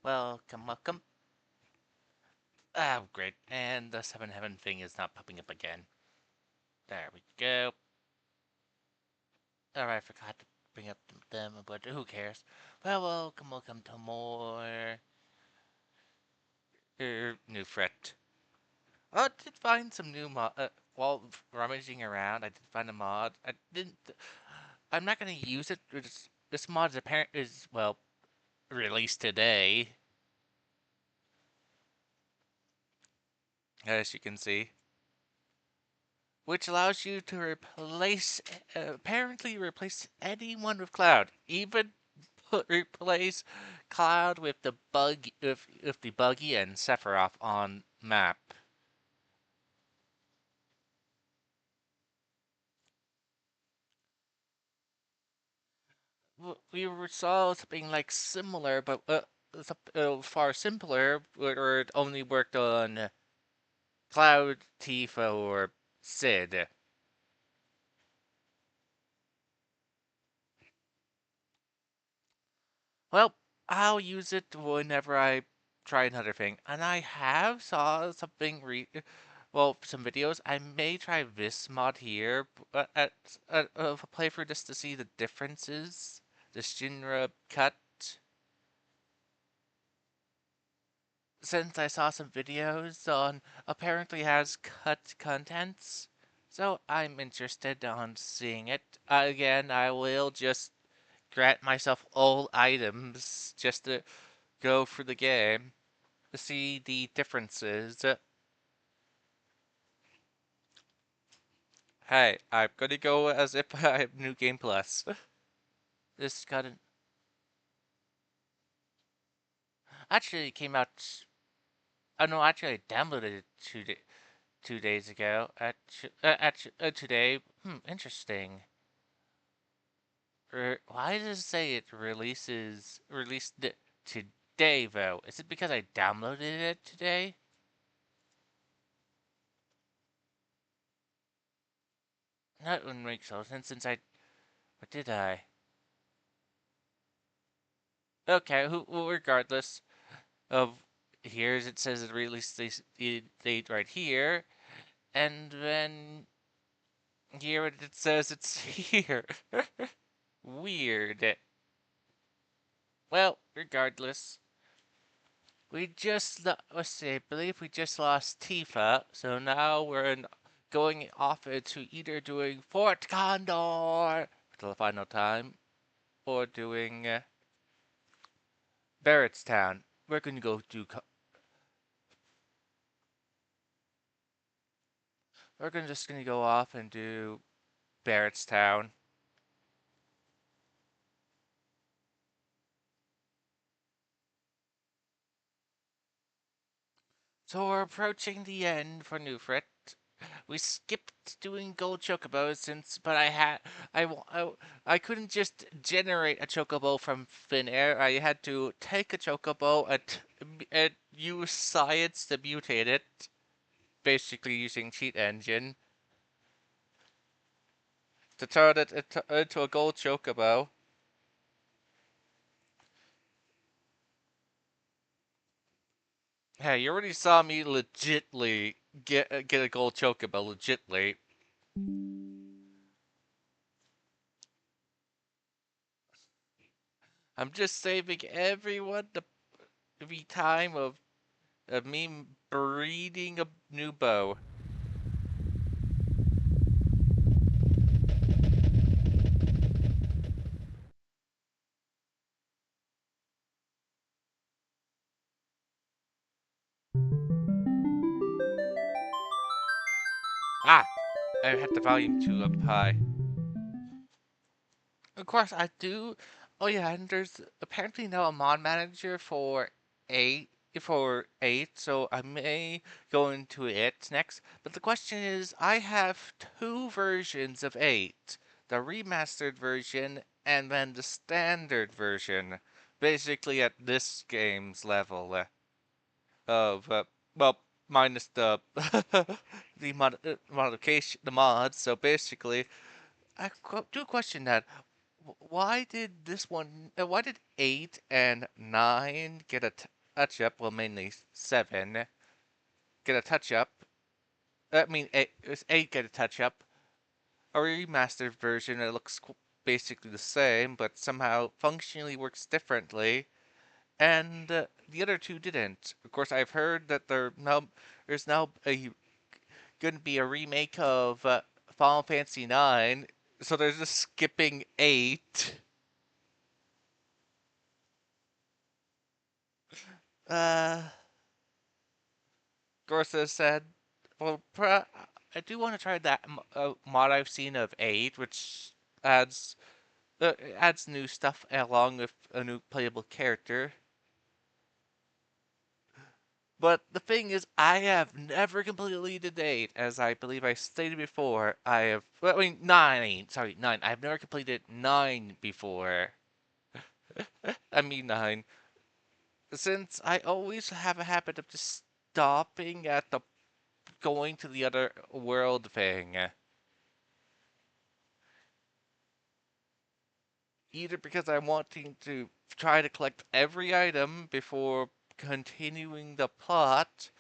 Welcome, welcome. Oh, great. And the 7 Heaven thing is not popping up again. There we go. Alright, I forgot to bring up them, but who cares? Welcome to more new threat. Oh, I did find some new mod. While rummaging around, I did find a mod. I didn't. I'm not gonna use it. This mod is well released today, as you can see, which allows you to apparently replace anyone with Cloud, even replace Cloud with the Buggy and Sephiroth on map. We saw something like similar, but far simpler, where it only worked on Cloud, Tifa, or Sid. Well, I'll use it whenever I try another thing. And I have saw something some videos. I may try this mod here at a playthrough just to see the differences. The Shinra cut. Since I saw some videos on apparently has cut contents. So I'm interested on seeing it. Again, I will just grant myself all items just to go through the game to see the differences. Hey, I'm gonna go as if I have New Game Plus. This got an actually came out. Oh no, actually I downloaded it 2 days ago. Today. Interesting. Why does it say it released today though? Is it because I downloaded it today? That wouldn't make so sense since I. What did I? Okay, regardless of here's it says it released the date right here, and then here it says it's here. Weird. Well, regardless, let's see, I believe we just lost Tifa, so now going off into either doing Fort Condor for the final time or doing Barrettstown. We're gonna go do. We're gonna just gonna go off and do Barrettstown. So we're approaching the end for Newfrit. We skipped doing gold chocobos but I couldn't just generate a chocobo from thin air. I had to take a chocobo and use science to mutate it, basically using cheat engine to turn it into a gold chocobo. Hey, you already saw me legitly get a gold chocobo, legitly. I'm just saving every time of me breeding a new bow. Ah, I had the volume too up high. Of course, I do. Oh yeah, and there's apparently now a mod manager eight for 8, so I may go into it next. But the question is, I have two versions of 8, the remastered version and then the standard version. Basically, at this game's level of well, minus the modification, the mods. So basically, do question that. Why did this one? Why did 8 and 9 get touch up, well, mainly 7, get a touch up. I mean, 8, it was 8 get a touch up. A remastered version, it looks basically the same, but somehow functionally works differently. And the other two didn't. Of course, I've heard that there's now going to be a remake of Final Fantasy 9, so they're just skipping 8. Gorsa said, "Well, I do want to try that mod I've seen of 8, which adds adds new stuff along with a new playable character." But the thing is, I have never completed 8, as I believe I stated before. Well, I mean, 9, sorry, 9. I've never completed 9 before. I mean, 9. Since I always have a habit of just stopping at the going to the other world thing. Either because I'm wanting to try to collect every item before continuing the plot,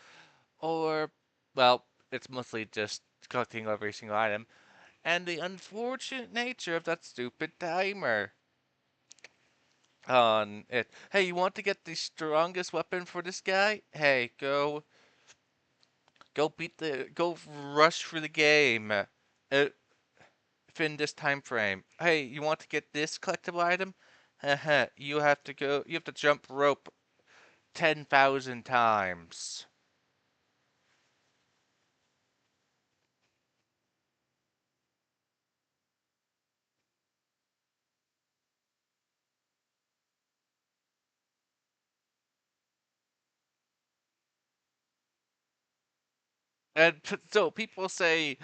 or, well, it's mostly just collecting every single item, and the unfortunate nature of that stupid timer on it. Hey, you want to get the strongest weapon for this guy? Hey, go rush for the game. Within this time frame. Hey, you want to get this collectible item? You have to jump rope 10,000 times. And so people say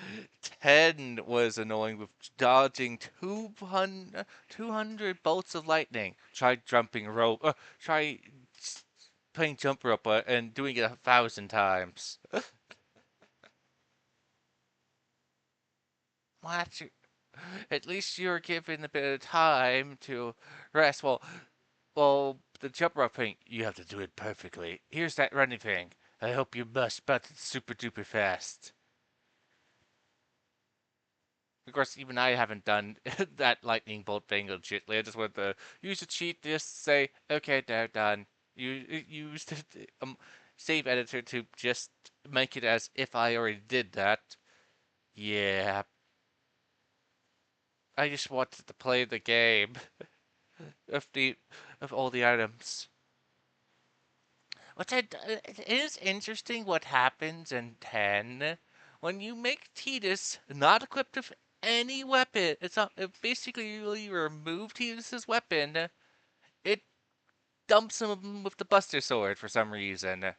10 was annoying with dodging 200 bolts of lightning. Try jumping rope. Try playing jump rope and doing it 1,000 times. What? At least you're given a bit of time to rest. Well, the jump rope thing, you have to do it perfectly. Here's that running thing. I hope you bust buttons super duper fast. Of course, even I haven't done that lightning bolt thing legitly. I just want to use a cheat, just say, okay, they're done. You use the save editor to just make it as if I already did that. Yeah, I just wanted to play the game of the of all the items. It is interesting what happens in 10 when you make Tidus not equipped with any weapon. It basically really remove Tidus's weapon. It dumps him with the Buster Sword for some reason.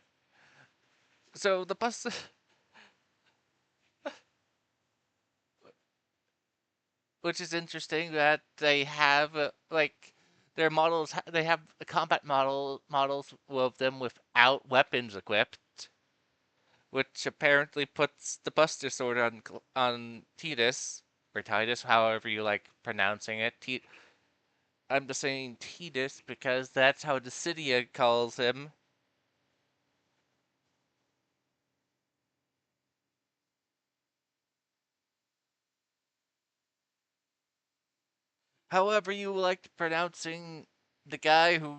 So the Buster, which is interesting that they have their models. They have combat models of them without weapons equipped, which apparently puts the Buster Sword on Tidus or Titus, however you like pronouncing it. I'm just saying Tidus because that's how Dissidia calls him. However you like pronouncing the guy who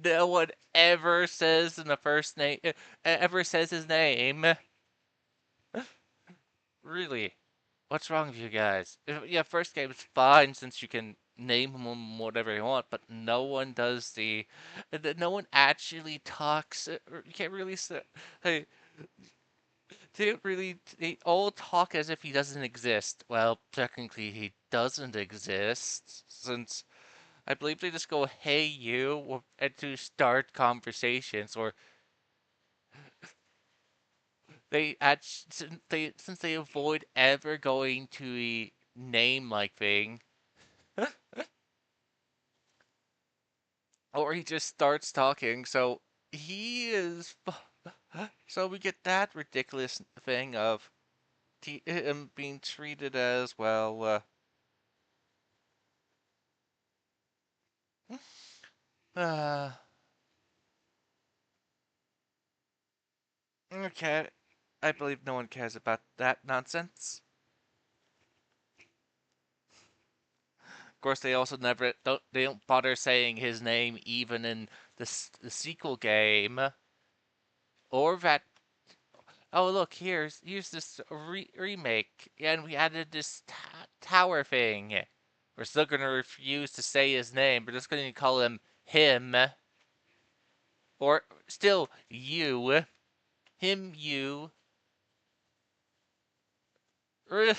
no one ever says in the first name, ever says his name. Really, what's wrong with you guys? Yeah, first game is fine since you can name him whatever you want, but no one does no one actually talks. Or you can't really say, hey, they all talk as if he doesn't exist. Well, technically he doesn't exist since I believe they just go, "Hey you," and to start conversations, or since they avoid ever going to a name like thing, or he just starts talking. So he is. So we get that ridiculous thing of him being treated as well. Uh, Okay, I believe no one cares about that nonsense. Of course, they also never don't bother saying his name even in the sequel game or that. Oh look, here's this remake, and we added this tower thing. We're still gonna refuse to say his name. We're just gonna call him, or still you, him, you. Of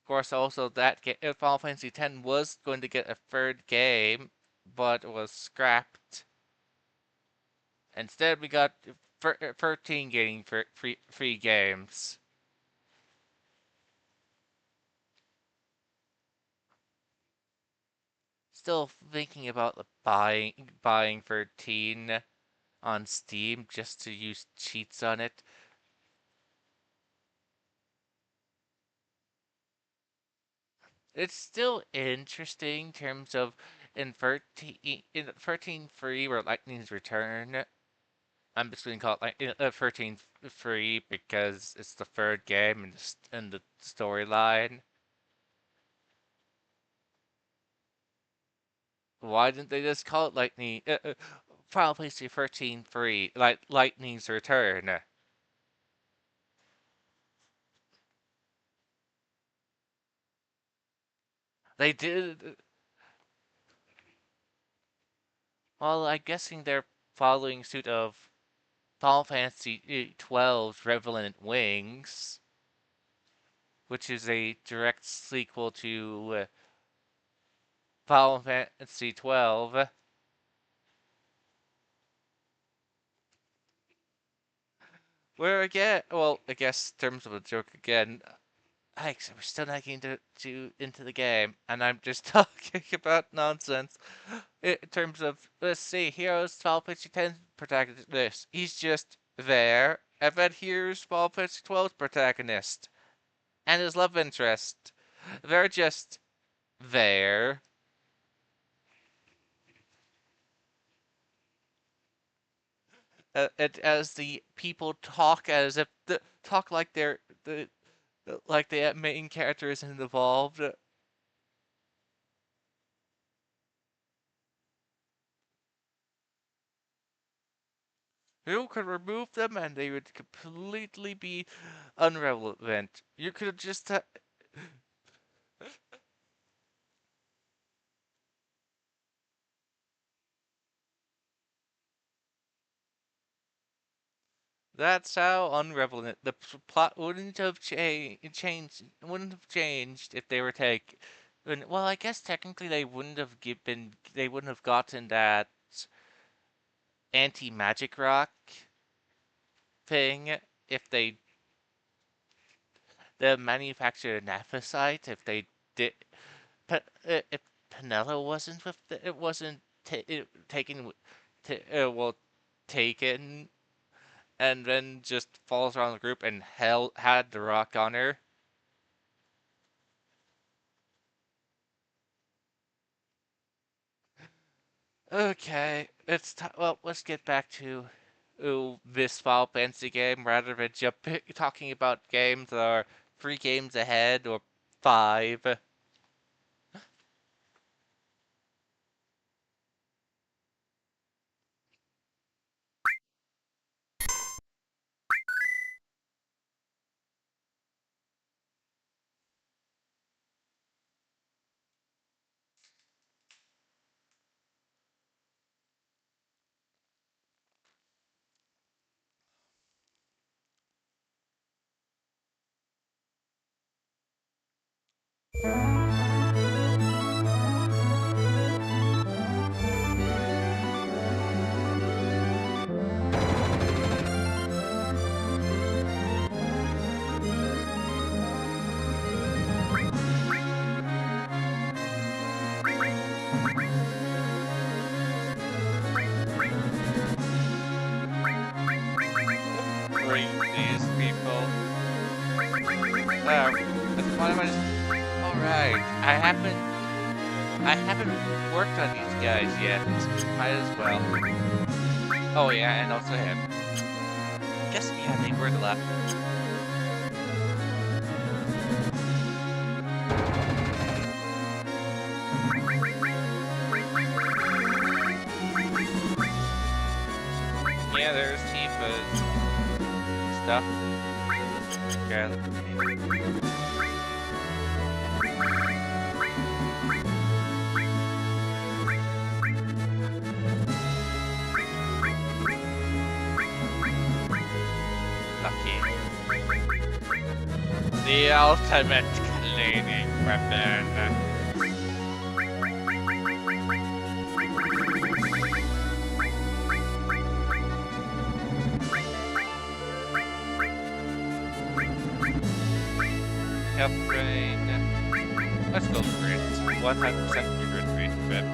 course, also that Final Fantasy X was going to get a third game, but was scrapped. Instead, we got 13 getting free games. Still thinking about the buying 13 on Steam just to use cheats on it. It's still interesting in terms of in 13 free or Lightning's Return. I'm just going to call it like 13 free because it's the third game in the storyline. Why didn't they just call it Lightning? Final Fantasy 13 free, like Lightning's Return. They did. Well, I'm guessing they're following suit of Final Fantasy 12's Revenant Wings, which is a direct sequel to Final Fantasy 12. Where again, well, I guess in terms of a joke again, Alex, we're still not getting into the game, and I'm just talking about nonsense. In terms of, let's see, here's Final Fantasy X protagonist. He's just there, and then here's Final Fantasy 12's protagonist and his love interest. They're just there. As the people talk as if talk like they're like the main character isn't involved. You could remove them and they would completely be irrelevant. You could just. That's how unrelevant the plot wouldn't have changed if they were take. Well, I guess technically they wouldn't have given. They wouldn't have gotten that anti-magic rock thing if they the manufactured naphthite if they did if Penella wasn't with it wasn't taken well taken and then just falls around the group and had the rock on her. Okay, well, let's get back to this Final Fantasy game rather than talking about games that are 3 games ahead or 5. Bring these people. Why am I just... Alright, I haven't worked on these guys yet. Might as well. Oh yeah, and also him. Guess yeah, they were the left. Yeah, there's Tifa's stuff. Yeah. Lucky. The ultimate cleaning weapon. Health drain. Let's go for it. 100% vigorous rate of it.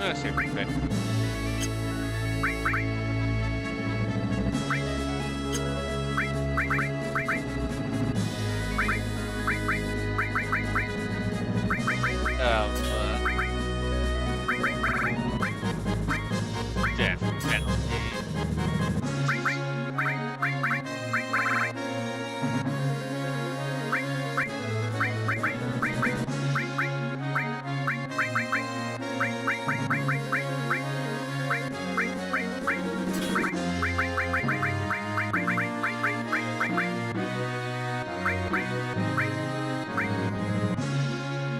Let's see if we can. Death penalty.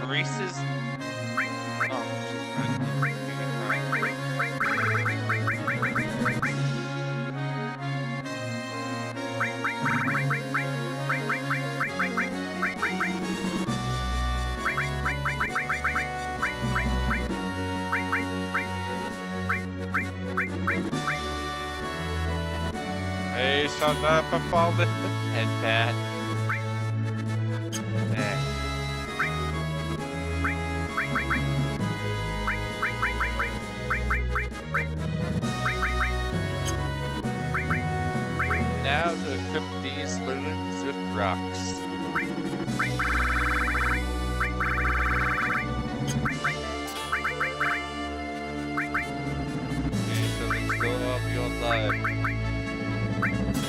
Reese's. Oh, hey, shut up, I'm falling. And bad. Now to equip these loons with rocks. Okay, so restore all your life.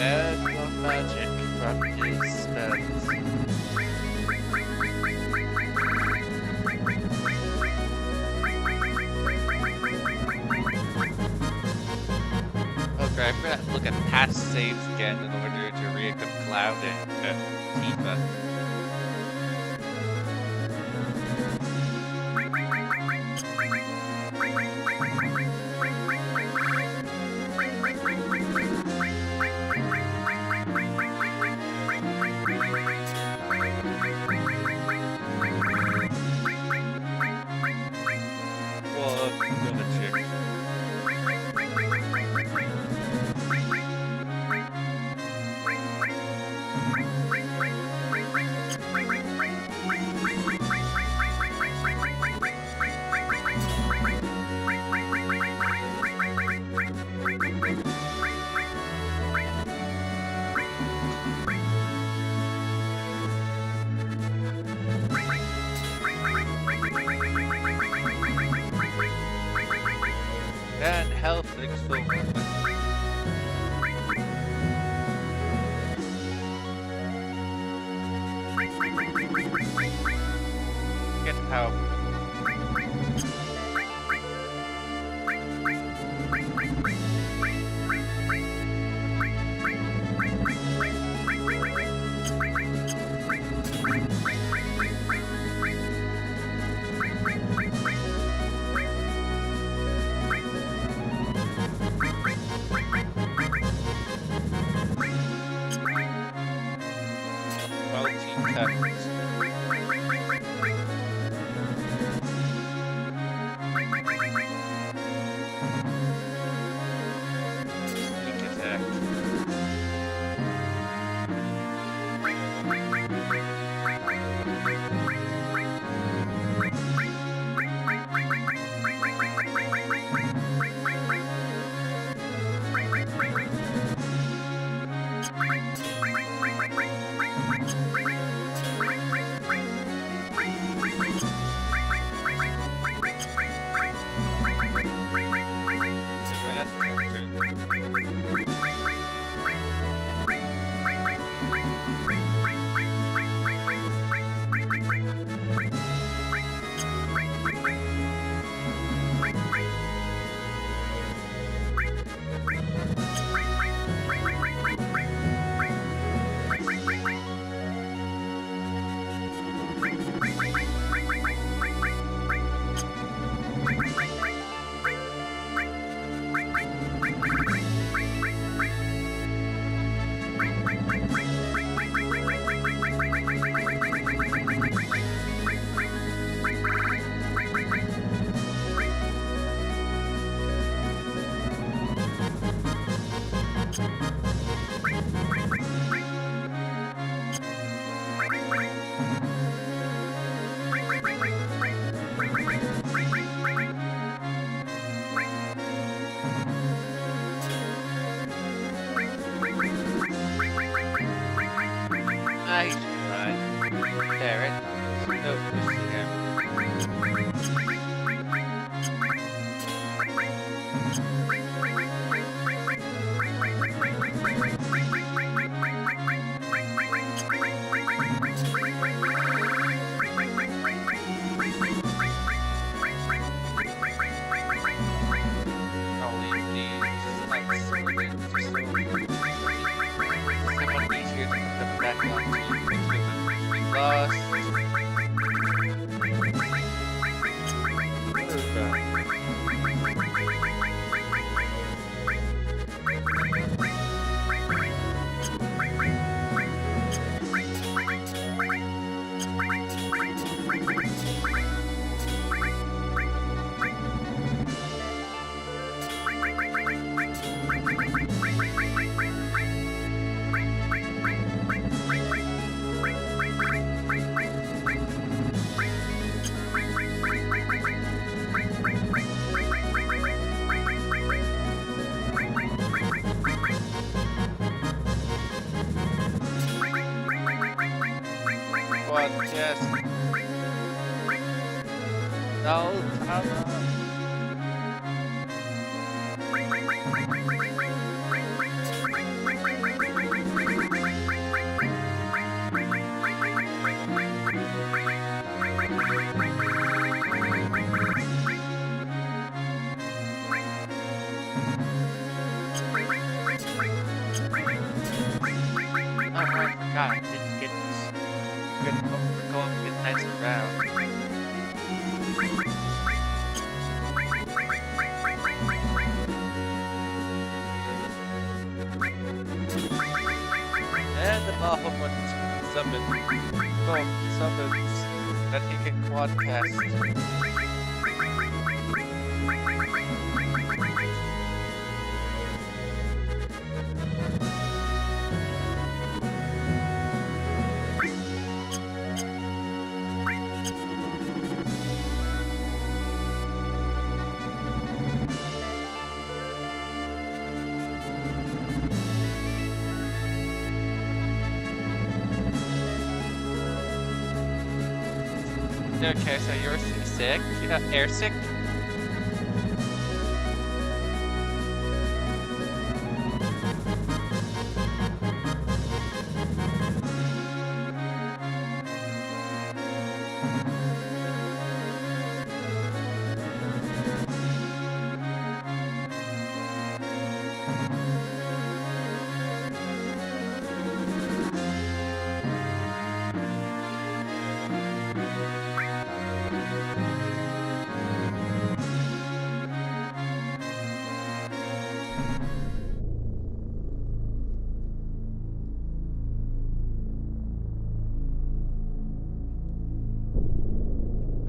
Add your magic from his spells. Okay, I'm gonna look at past saves again in order to re-equip Cloud and Tifa. Well, I'm gonna check. and health exfoliant. Get help. Multi-text. Sneak attack. Nice run. There it. No, we see him. I'll leave these unsorted just so somewhat easier to put them back onto equipment we lost. What? Yes. No, come on. Alright, forgot. I didn't get this. We're going to get nice and round. And the Bahamut summon. Boom, summons. That he can quadcast. Okay, so you're seasick. You got air sick.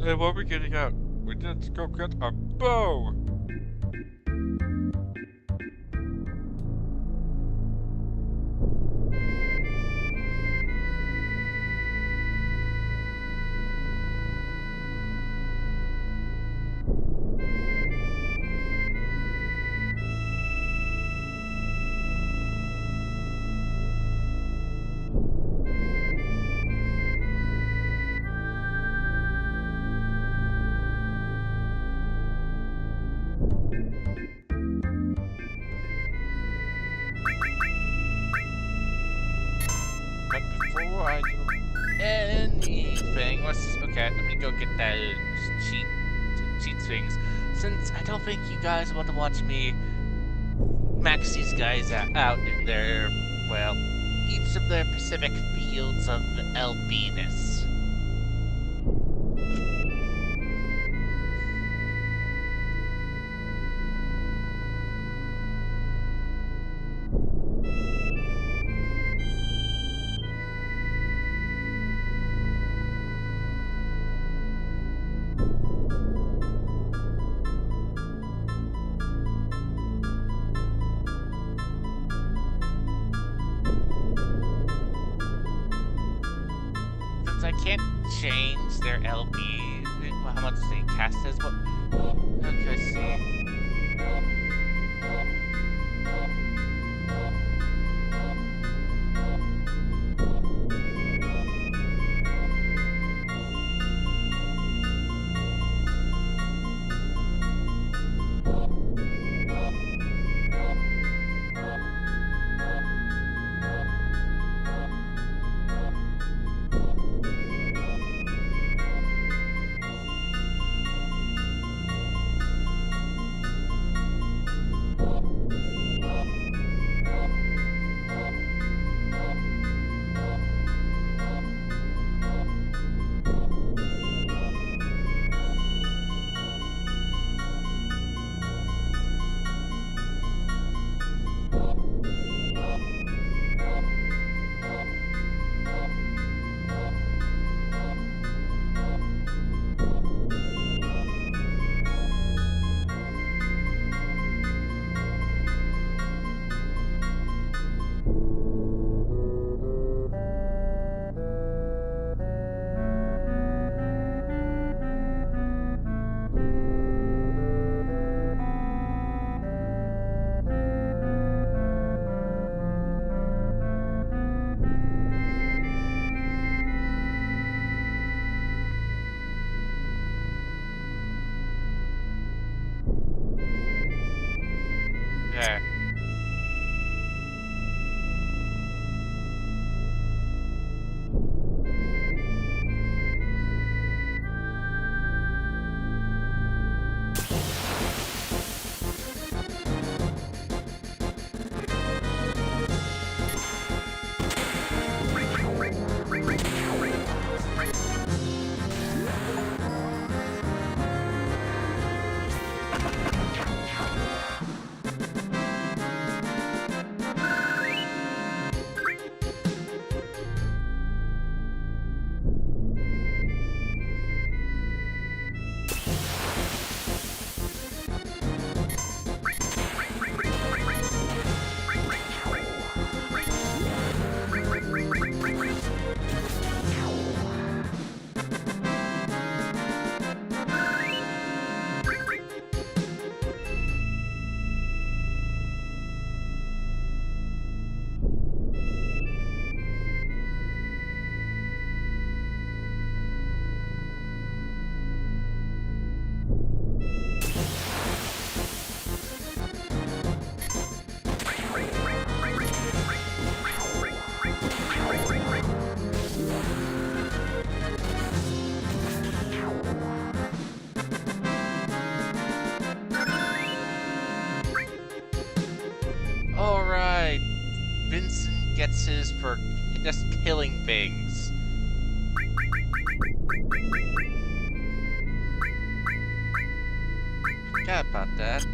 Hey, what are we getting out? We need to go get a bow! But before I do anything, okay. Let me go get that cheat cheat things. Since I don't think you guys want to watch me max these guys out in their, well, each of their specific fields of LBness. Since I can't change their LB, how much they cast as well. Okay, see. There. Alright. Vincent gets his for just killing things. Forgot about that.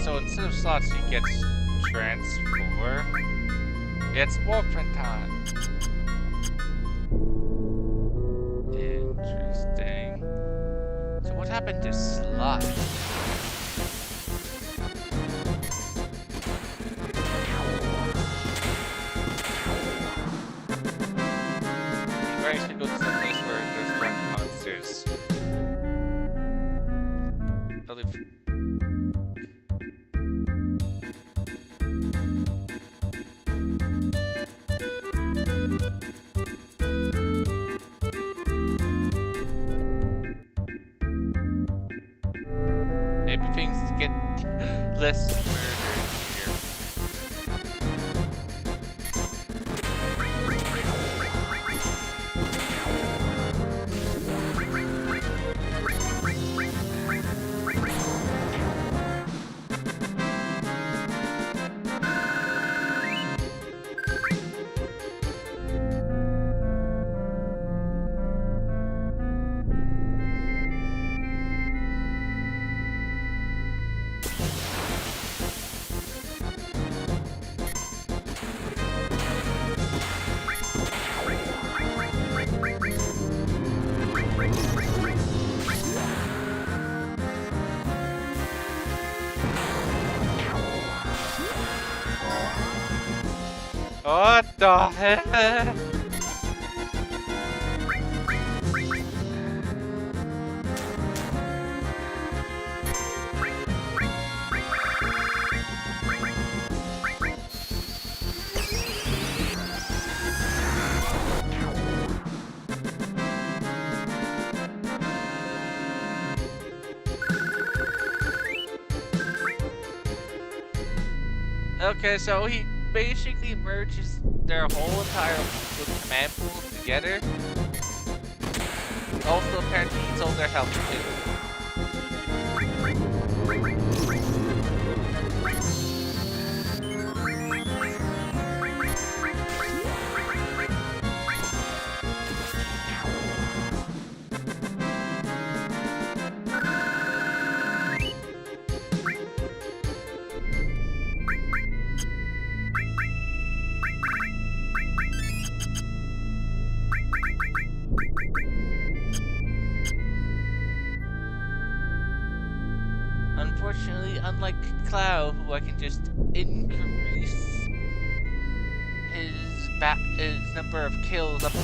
So instead of slots, he gets transfer. It's warprint time. Interesting. So what happened to slot? Right, should go to the place where there's dark monsters. Maybe things get less murdered here. What the heck? Okay, so he basically merges their whole entire command pool together. Also, apparently, eats all their health too. Unfortunately, unlike Cloud, who I can just increase his number of kills up to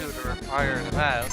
the required amount.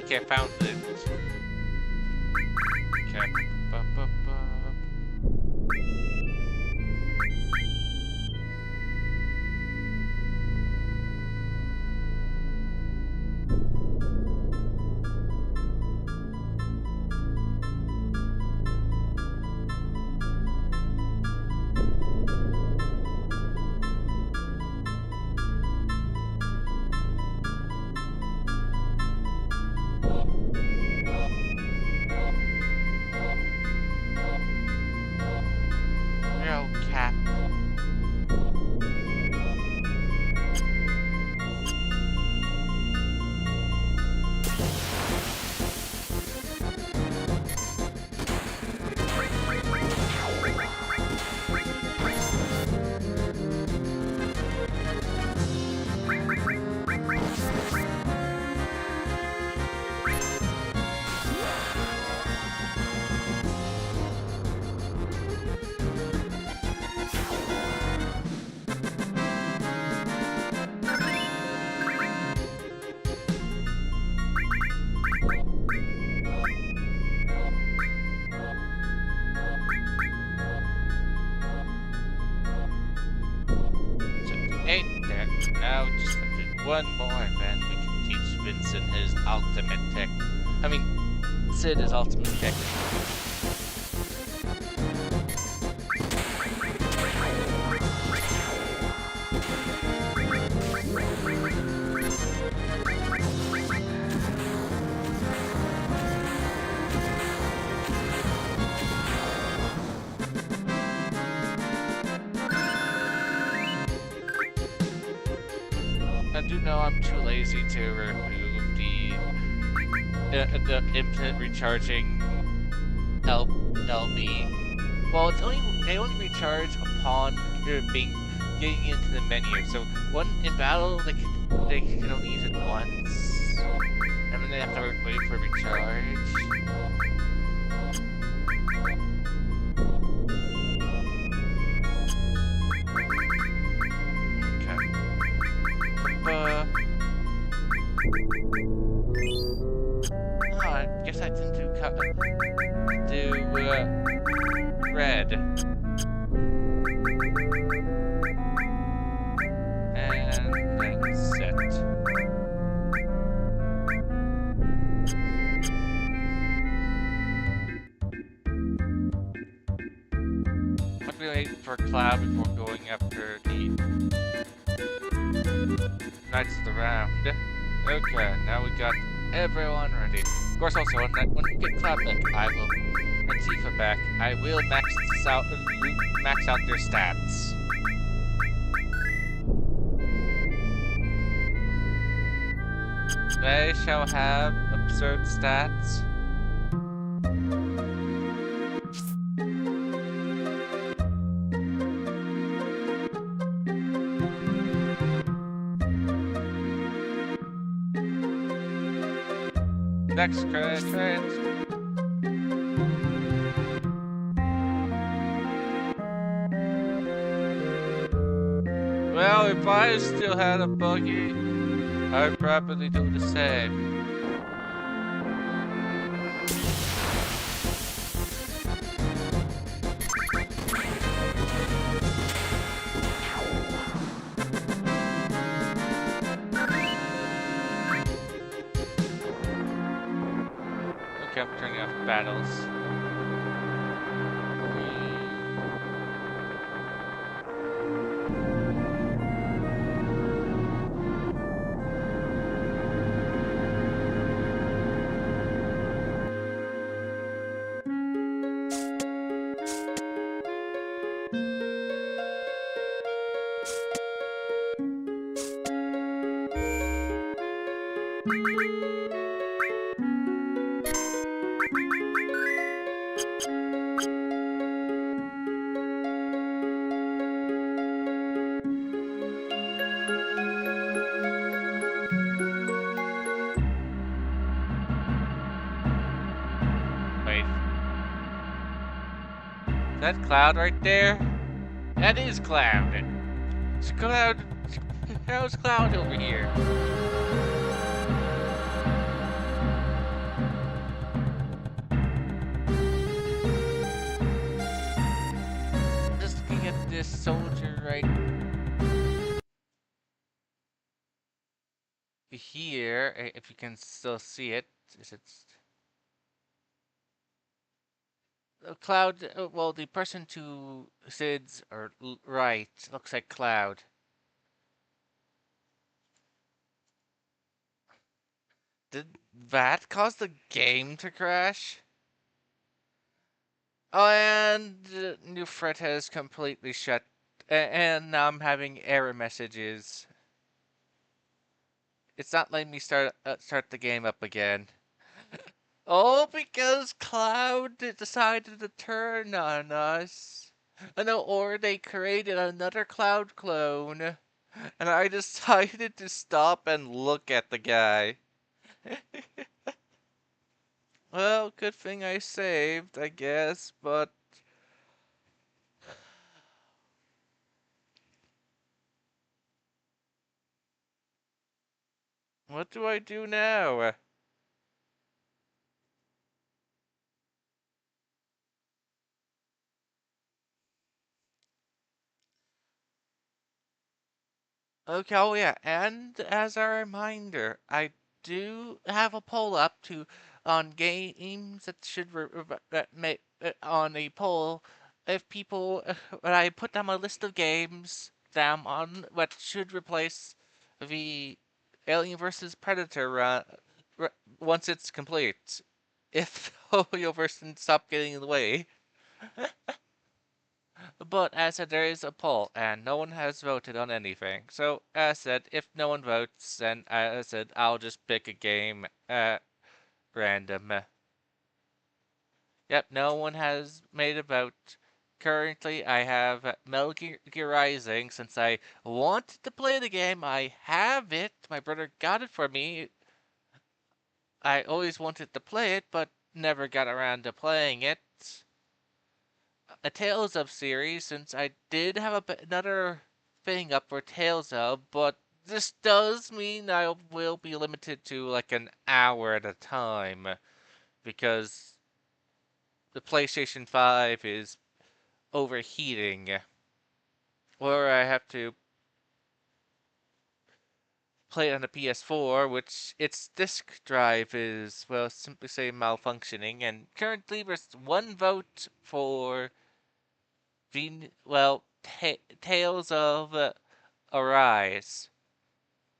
Okay, I found it. Okay. Real cat. Ain't there? Now just one more, then we can teach Vincent his ultimate tech. I mean, Sid his ultimate tech. I do know I'm too lazy to remove the infinite recharging LB. Well, they only recharge upon getting into the menu. So in battle they can only use it once, and then they have to wait for recharge. I guess I didn't do red. And then set. I'm gonna wait for Cloud before going after the Knights of the Round. Okay, now we got everyone ready. Of course, also when we get Cloud back, and Tifa back, I will max out their stats. They shall have absurd stats. Next trains. Well, if I still had a buggy, I'd probably do the same. Okay, I'm turning off battles. That Cloud right there? That is Cloud. It's Cloud. How's Cloud over here? this soldier right here, if you can still see it. Is it Cloud? Well, the person to Sid's or right looks like Cloud. Did that cause the game to crash? Oh, and new thread has completely shut, and now I'm having error messages. It's not letting me start the game up again. Oh, because Cloud decided to turn on us. No, or they created another Cloud clone, and I decided to stop and look at the guy. Well, good thing I saved, I guess, but what do I do now? Okay, oh yeah, and as a reminder, I do have a poll up to on games that should that may on a poll if people when I put down a list of games down on what should replace the Alien versus Predator once it's complete. If Hoyoverse can stop getting in the way. But as said, there is a poll, and no one has voted on anything. So, as said, if no one votes, then as said, I'll just pick a game at random. Yep, no one has made a vote. Currently, I have Metal Gear Rising. Since I wanted to play the game, I have it. My brother got it for me. I always wanted to play it, but never got around to playing it. A Tales of series, since I did have another thing up for Tales of, but this does mean I will be limited to like an hour at a time because the PlayStation 5 is overheating, or I have to play it on the PS4, which its disk drive is, well, simply say malfunctioning, and currently there's one vote for the, well, Tales of Arise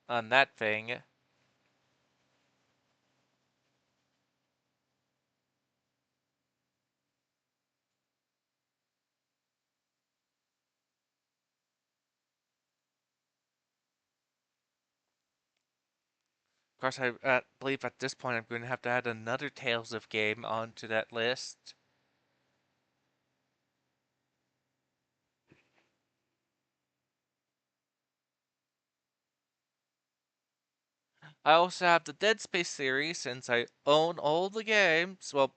on that thing. Of course, I believe at this point I'm going to have to add another Tales of game onto that list. I also have the Dead Space series since I own all the games. Well,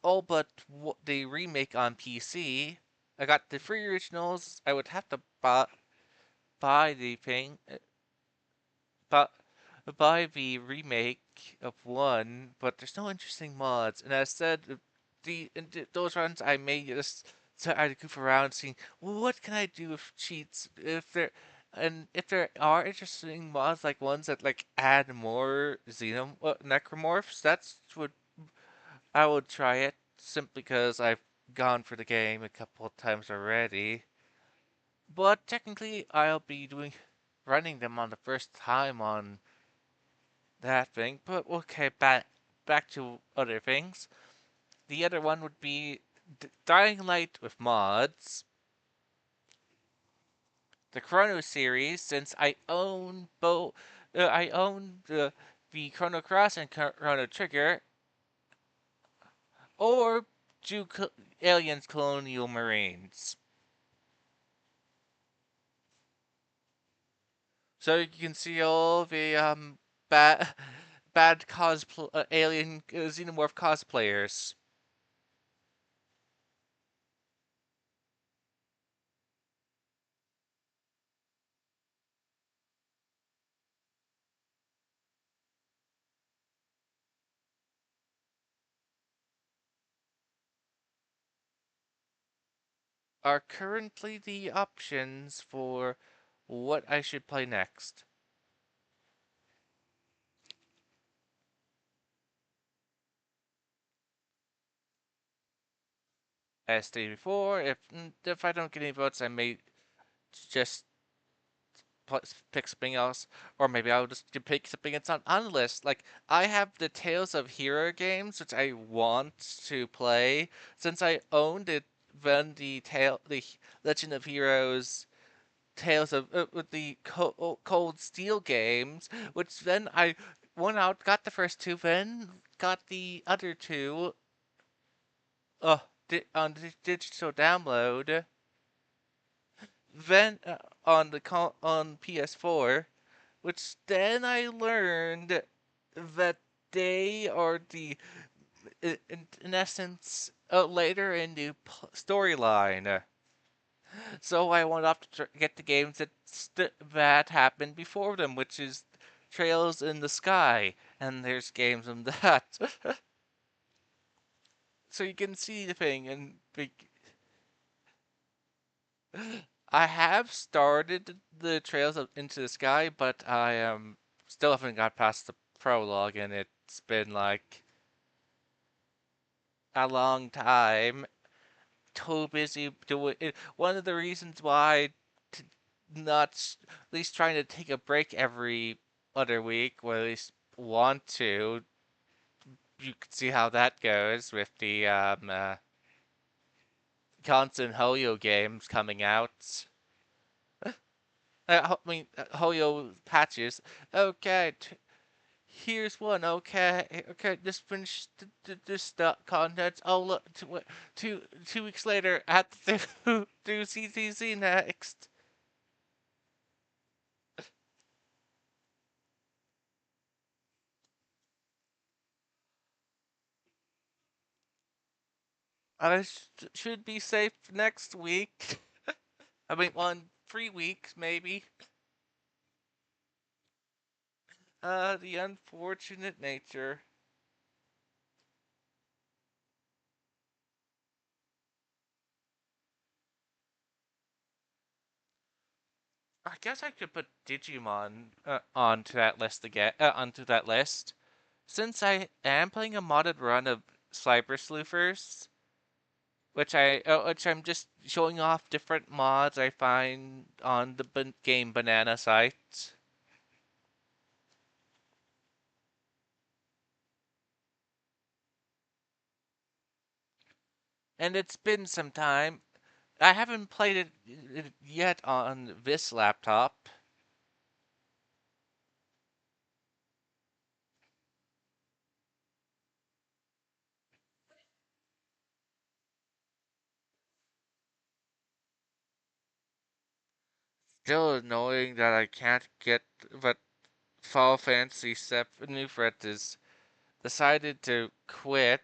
all but the remake on PC. I got the free originals. I would have to buy the thing, but buy the remake of one. But there's no interesting mods. And as said, those runs I may just try to goof around, seeing well, what can I do with cheats if there are interesting mods like ones that like add more necromorphs. That's what I would try it simply because I've gone for the game a couple of times already. But technically, I'll be running them on the first time on that thing. But okay, back to other things. The other one would be Dying Light with mods. The Chrono series, since I own the Chrono Cross and Chrono Trigger, or do Aliens Colonial Marines. So you can see all the bad alien xenomorph cosplayers. are currently the options for what I should play next. As stated before, if I don't get any votes, I may just pick something else, or maybe I'll just pick something that's not on the list. Like I have the Tales of Hero games, which I want to play since I owned it when the Legend of Heroes Tales of with the Cold Steel games, which then I went out, got the first two, then got the other two, on the digital download, then on on PS4, which then I learned that they are in essence, later in the storyline. So I went off to get the games that happened before them, which is Trails in the Sky, and there's games in that. So you can see the thing, and I have started the Trails of Into the Sky, but I still haven't got past the prologue, and it's been like a long time. Too busy doing it. One of the reasons why t- not at least trying to take a break every other week, or at least want to. You can see how that goes with the constant Hoyo games coming out. Hoyo patches. Okay, here's one. Okay, okay, just finish this content. Oh look, 2 weeks later, I have to do CTC next. I should be safe next week. I mean, 3 weeks maybe. The unfortunate nature. I guess I could put Digimon onto that list again. Onto that list, since I am playing a modded run of Cyber Sleuthers, which I'm just showing off different mods I find on the game Banana site. And it's been some time. I haven't played it yet on this laptop. Still annoying that I can't get, but Fall Fantasy 7 New Fret is decided to quit.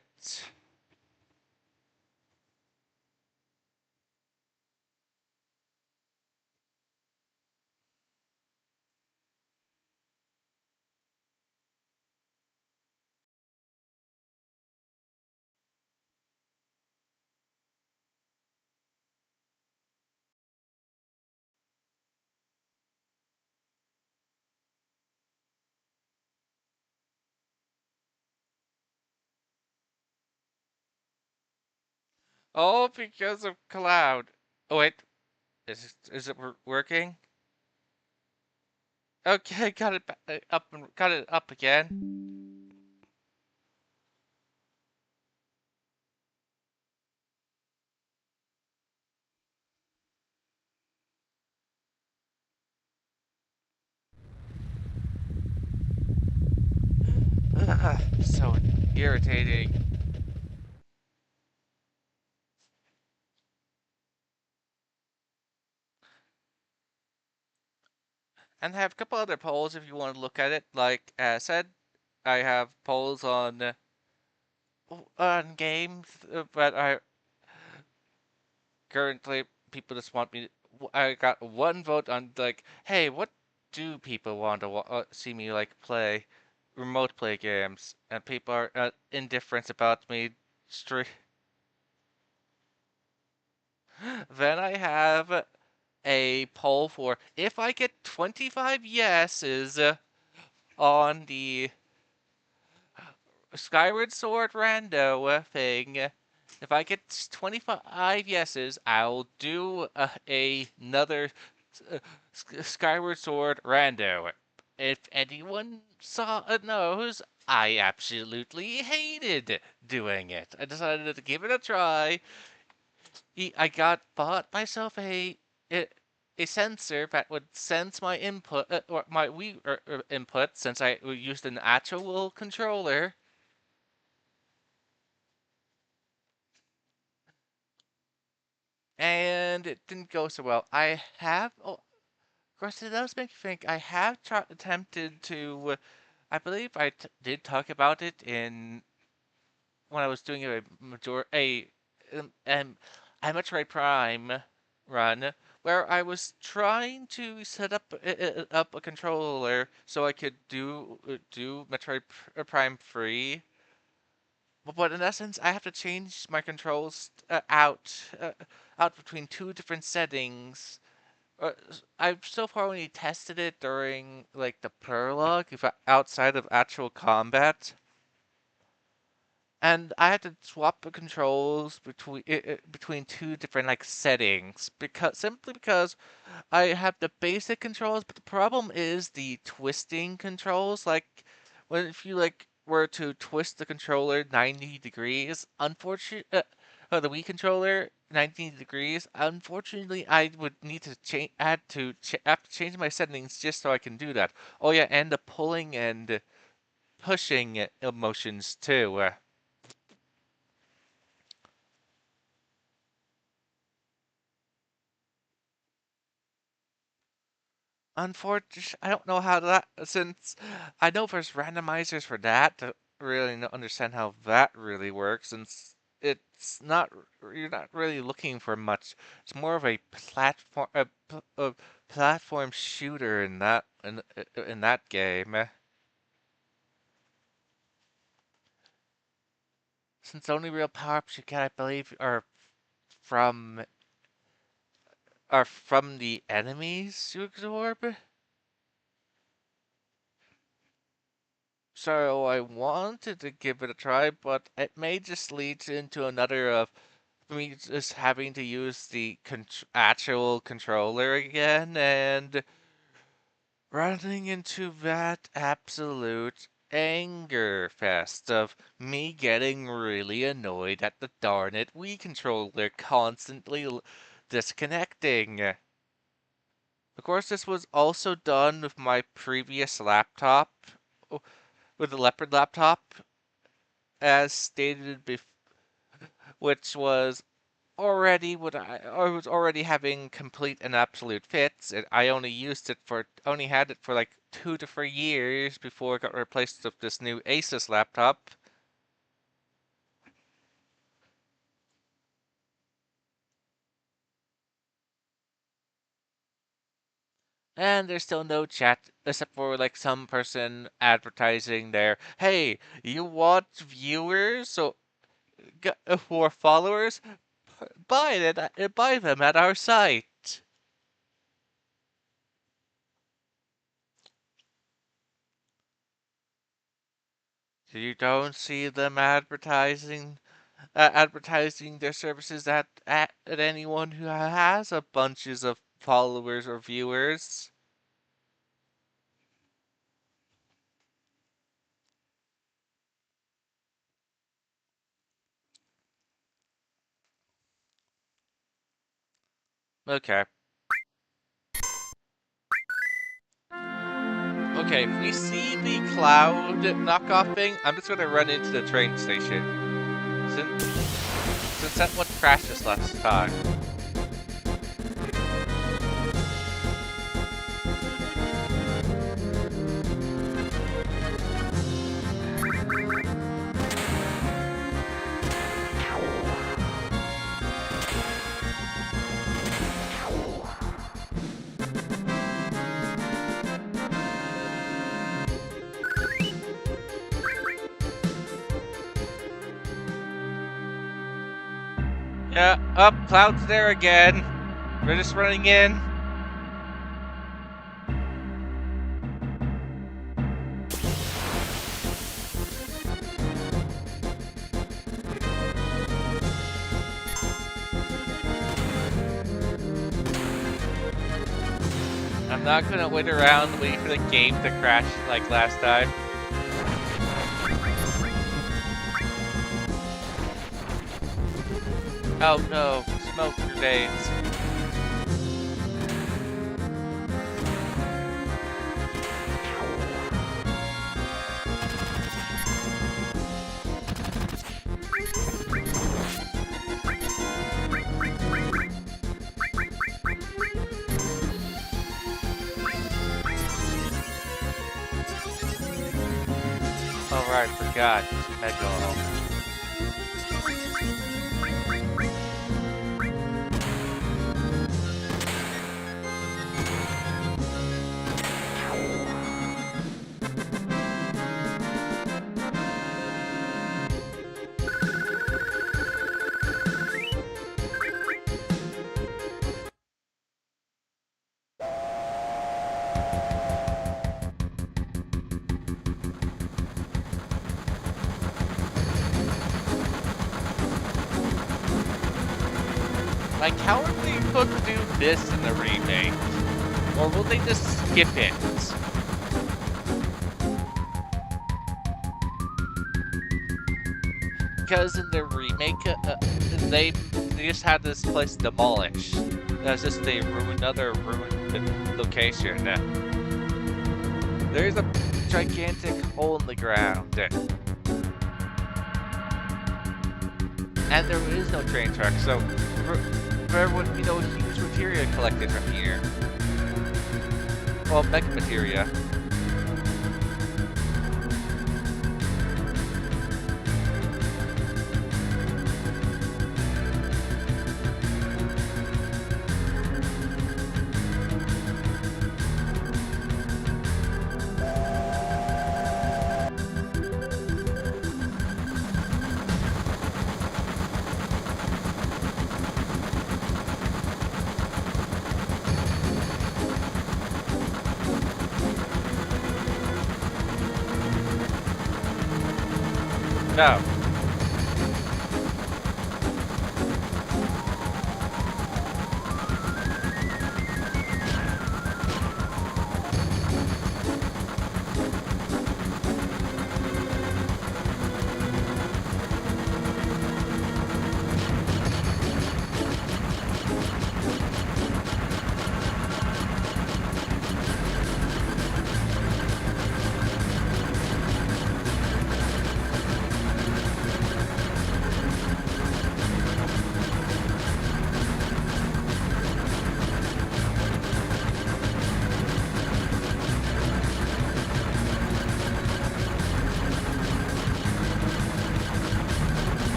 All because of Cloud. Oh wait, is it working? Okay, got it up and got it up again. So irritating. And I have a couple other polls if you want to look at it. Like I said, I have polls on games, but I currently people just want me. I got one vote on like, hey, what do people want to see me like play? Remote play games, and people are indifferent about me. Straight. Then I have a poll for if I get 25 yeses on the Skyward Sword rando thing. If I get 25 yeses, I'll do another uh, Skyward Sword rando. If anyone knows, I absolutely hated doing it. I decided to give it a try. I got bought myself a sensor that would sense my input or my Wii input since I used an actual controller, and it didn't go so well. I have, oh, of course, it does make me think. I have attempted to. I believe did talk about it in when I was doing a Metroid Prime run where I was trying to set up a controller so I could do Metroid Prime free. But in essence, I have to change my controls out between two different settings. I've so far only tested it during like the prologue, if outside of actual combat. And I had to swap the controls between two different like settings because simply because I have the basic controls, but the problem is the twisting controls. Like when if you like were to twist the controller 90 degrees, the Wii controller 90 degrees. Unfortunately, I would need to have to change my settings just so I can do that. Oh yeah, and the pulling and pushing emotions too. Unfortunately, I don't know how that since I know there's randomizers for that to really understand how that really works. Since it's not you're not really looking for much. It's more of a platform shooter in that game. Since the only real power-ups you get, I believe, from are from the enemies you absorb. So I wanted to give it a try, but it may just lead into another of me just having to use the actual controller again and running into that absolute anger fest of me getting really annoyed at the darn it Wii controller constantly disconnecting. Of course, this was also done with my previous laptop, with the Leopard laptop, as stated before, which was I was already having complete and absolute fits. I only had it for like 2 to 3 years before it got replaced with this new Asus laptop. And there's still no chat except for like some person advertising there. Hey, you want viewers? So for followers, buy them at our site. You don't see them advertising their services at anyone who has a bunches of followers or viewers. Okay. Okay, if we see the cloud knockoff thing, I'm just gonna run into the train station. Since that's what crashed us last time. Yeah, up, Cloud's there again. We're just running in. I'm not gonna wait around waiting for the game to crash like last time. Oh no, smoke grenades. Oh right, forgot. Mega. Like, how are they supposed to do this in the remake? Or will they just skip it? Because in the remake, they just had this place demolished. That's just another ruined location. There's a gigantic hole in the ground. And there is no train track, so there would be no huge materia collected from here. Well, mega materia. No.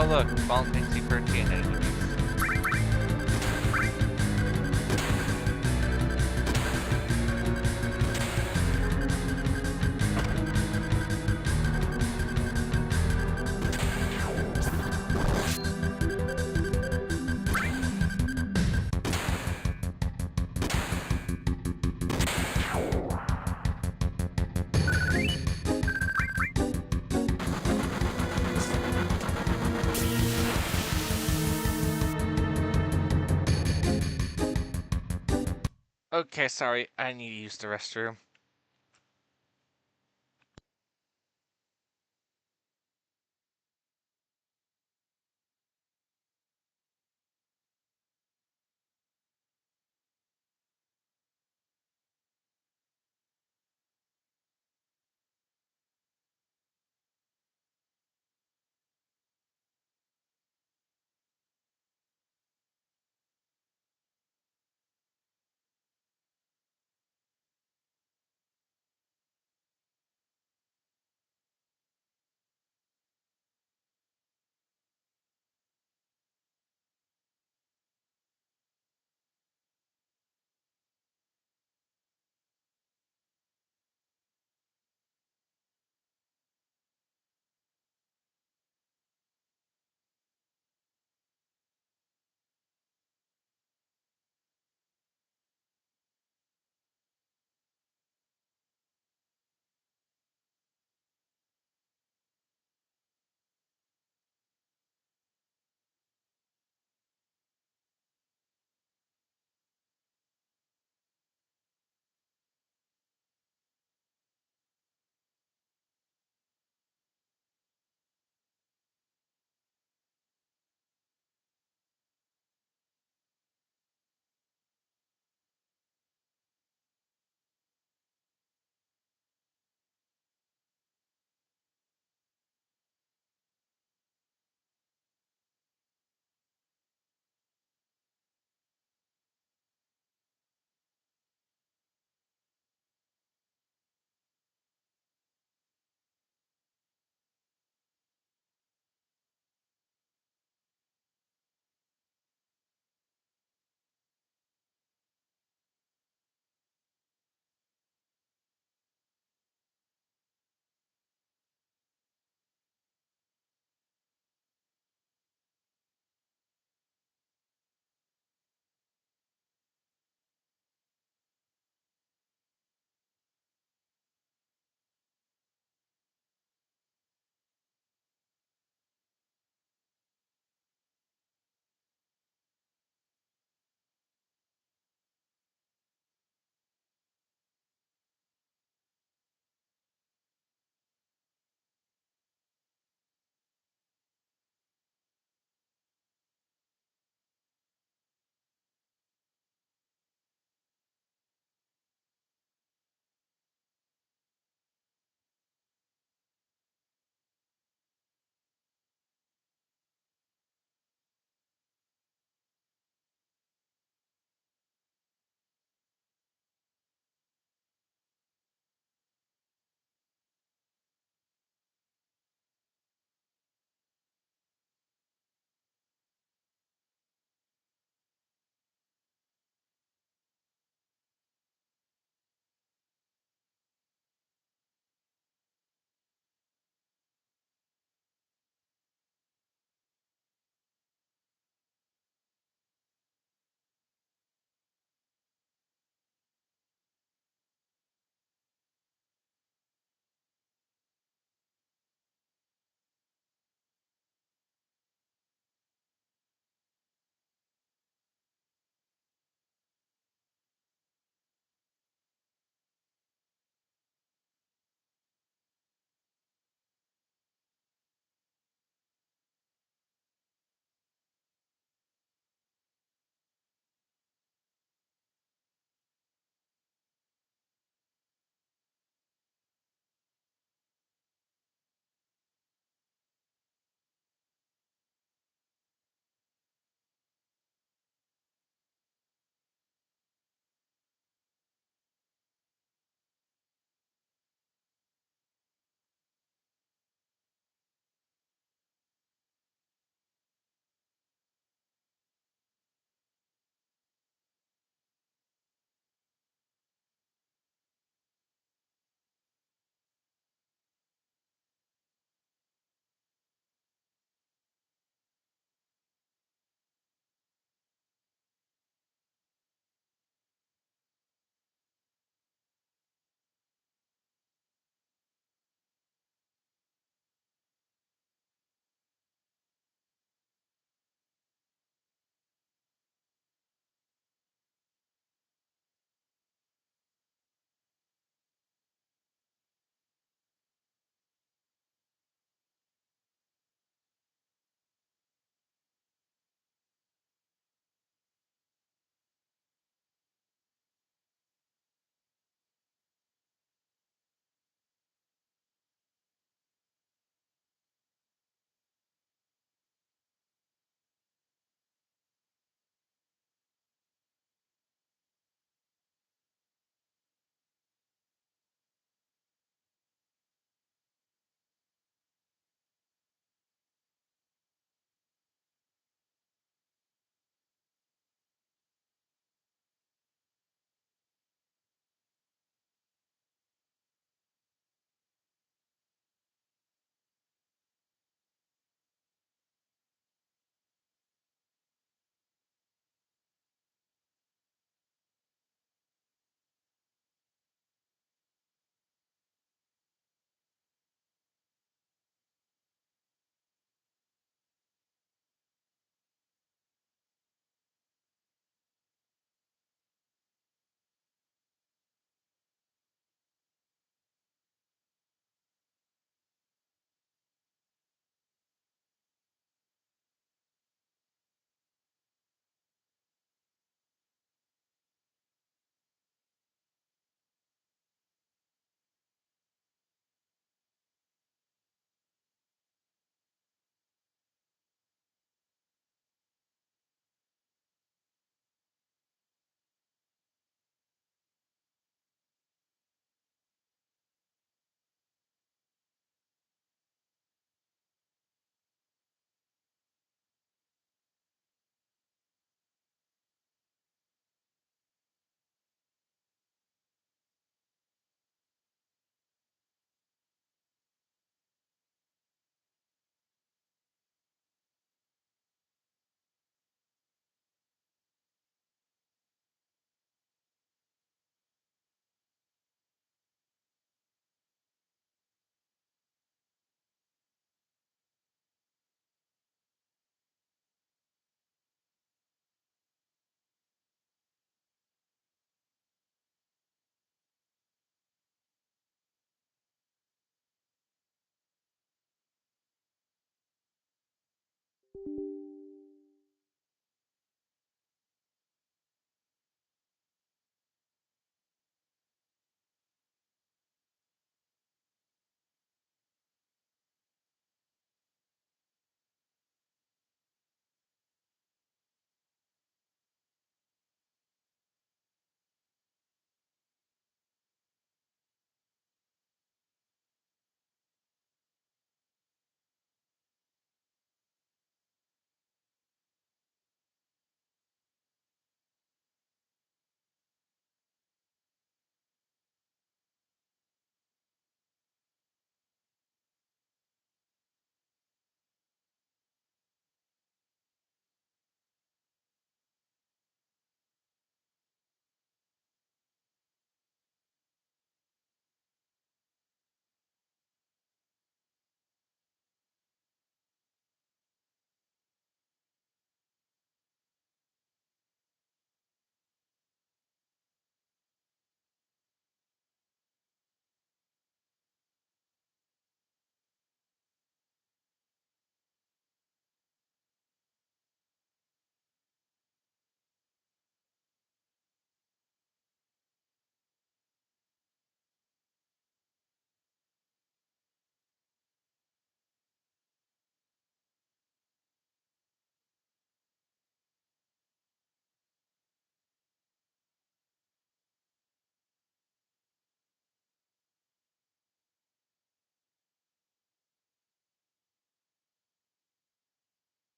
Oh look, fallen pixie perky and enemies. Okay, sorry, I need to use the restroom.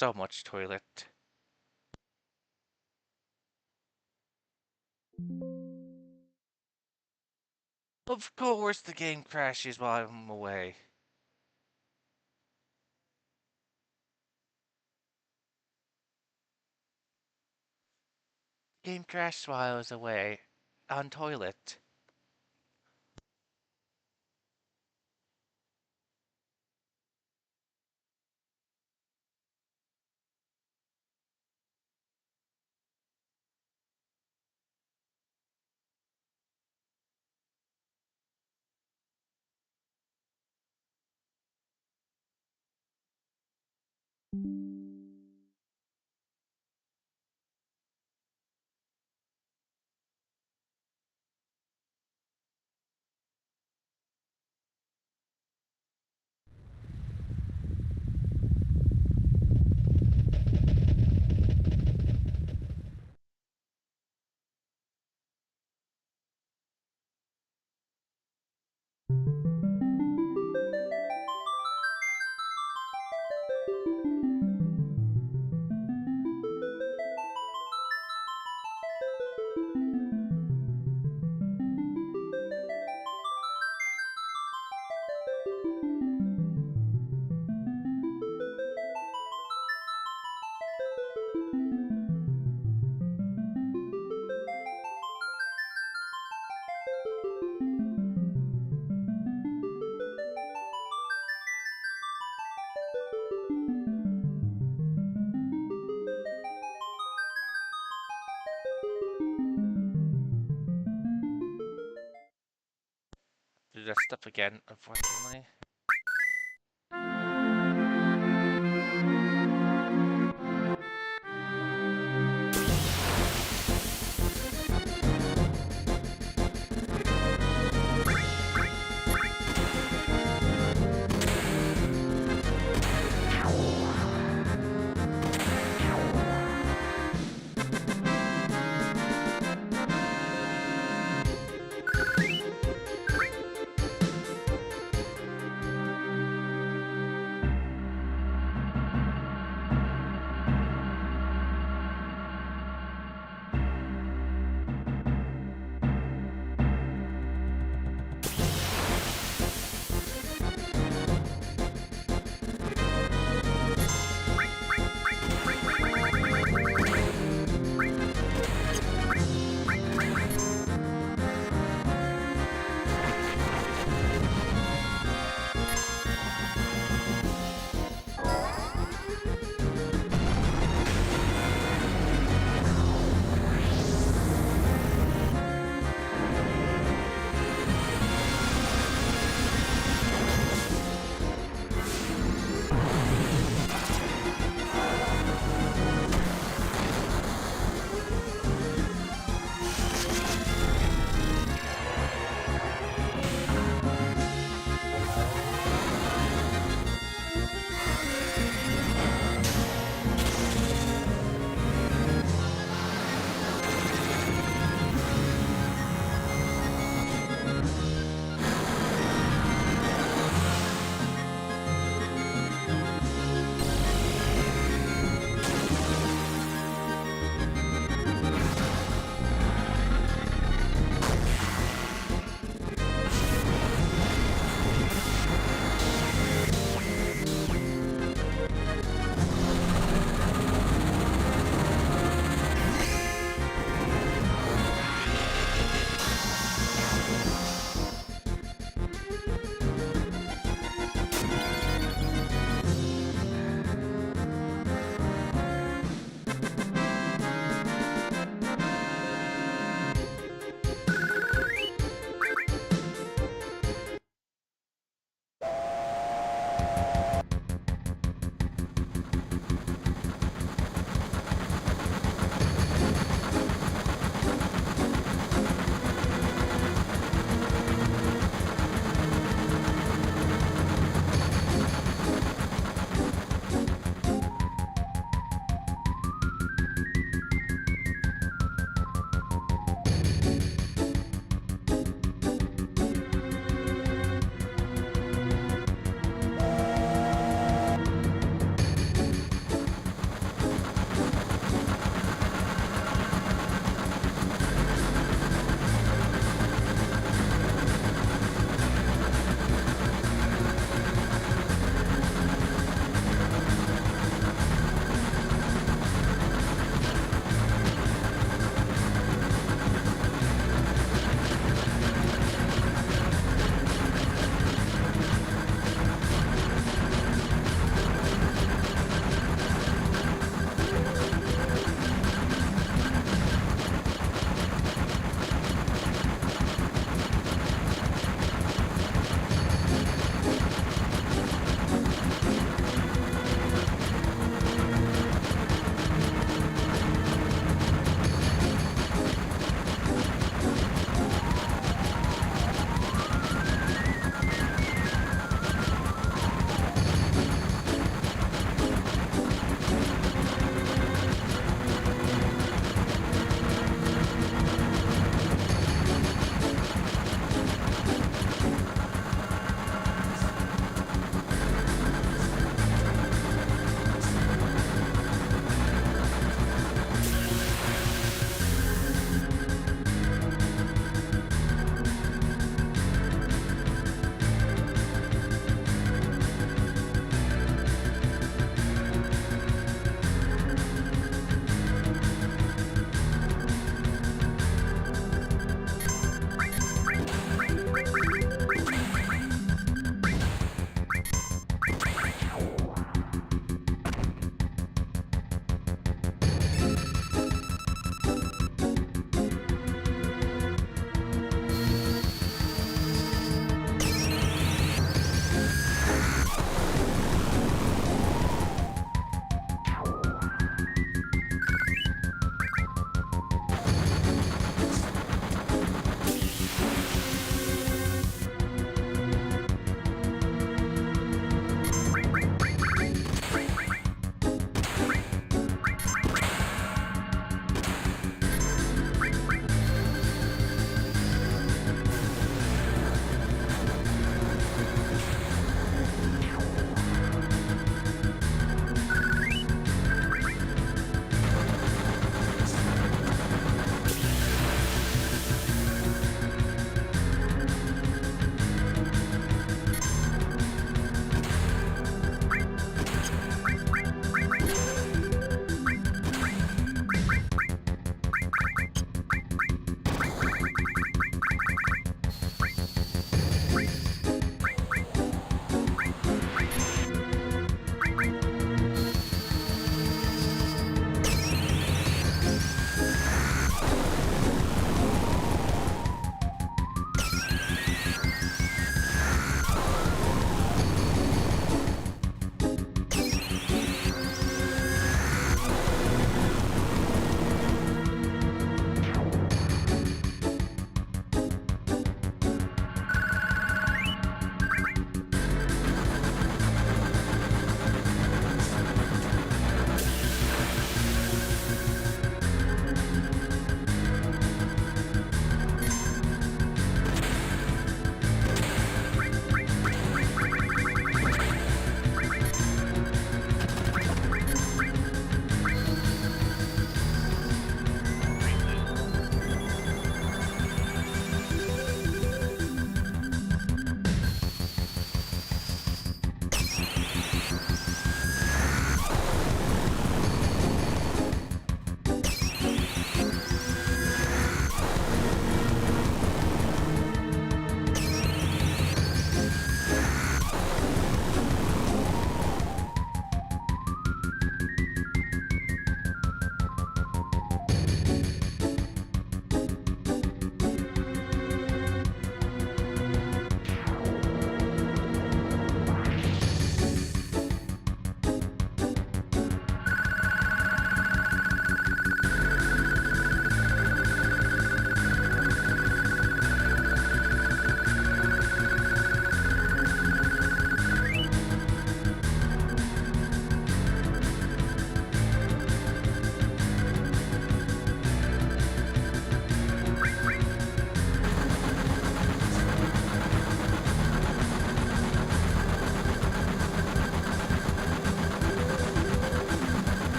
So much toilet. Of course the game crashes while I'm away. Game crashed while I was away. On toilet. Do that stuff again, unfortunately.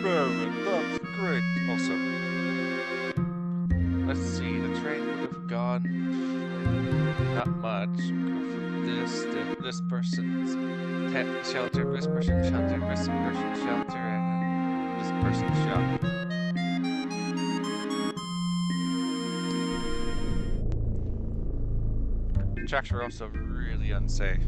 Baron, that's great. Also, let's see, the train would have gone for not much. Go from this person's shelter, this person's shelter, this person's shelter, and this person's shop. The tracks are also really unsafe.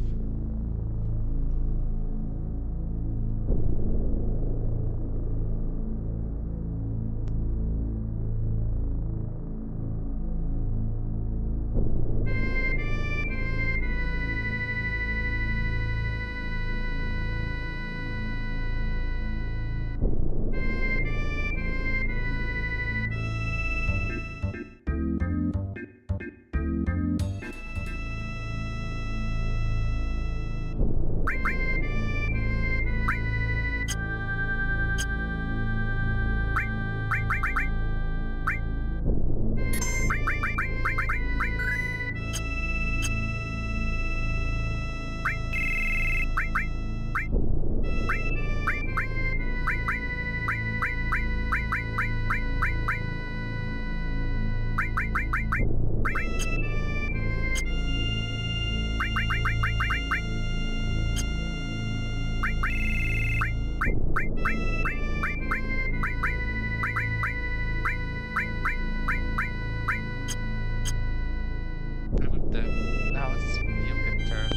Now it's Yoga turn.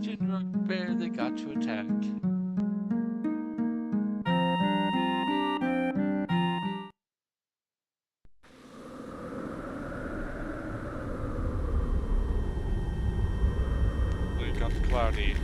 General barely got to attack. It got cloudy.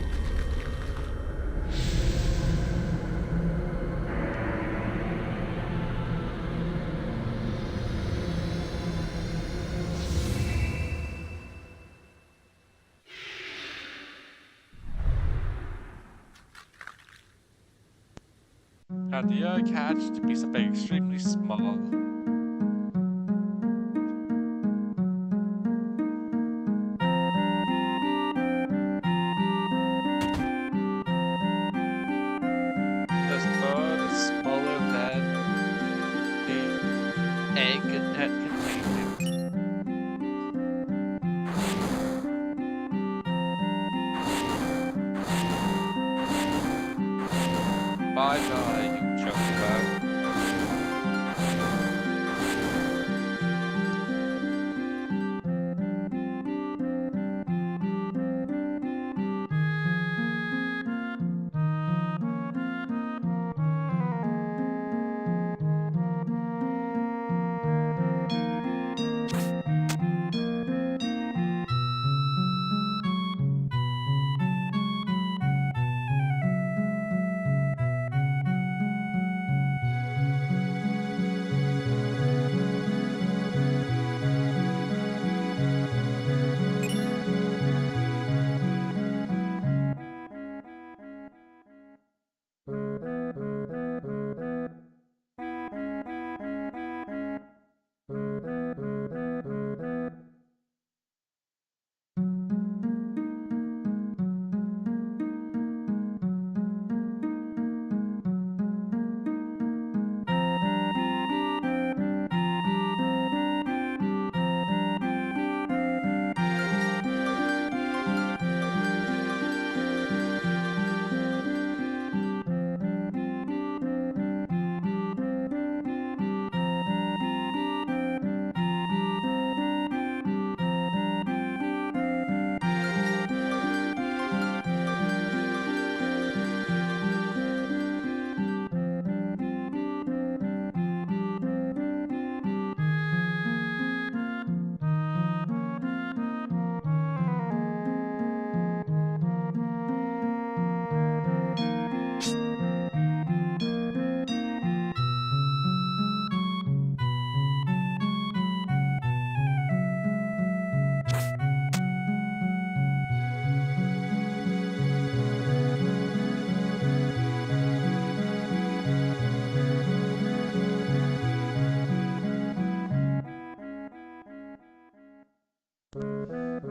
And the other catch to be something extremely small. Bye bye, you chocobo.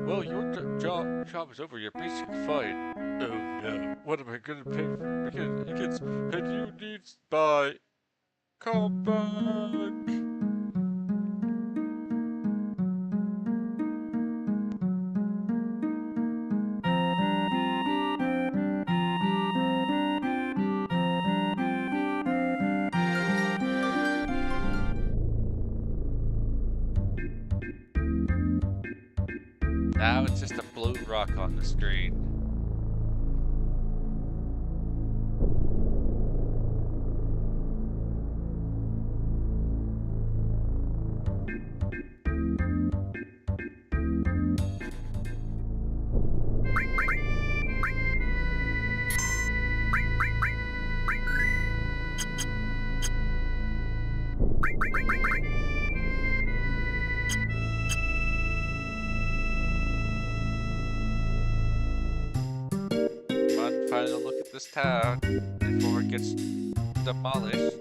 Well, your job is over. You're basically fired. Oh no, what am I gonna pay for kids? And you need my come back. Now it's just a blue rock on the screen. One final look at this town before it gets demolished.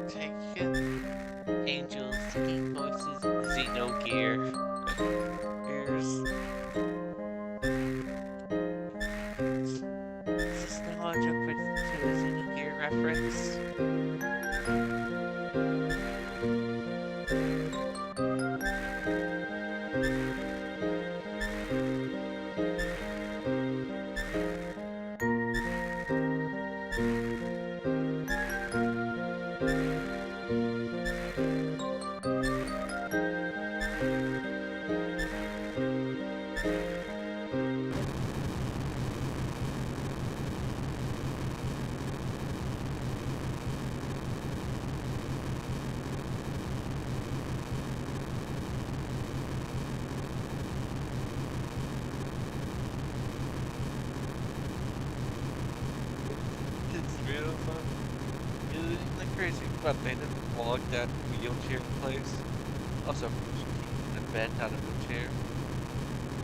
Taken angels, singing voices, Xenogear. Here's is this now a joke to the Xenogear reference? It's real fun. Isn't it crazy? But they didn't vlog that wheelchair place. Also, an event out of wheelchair.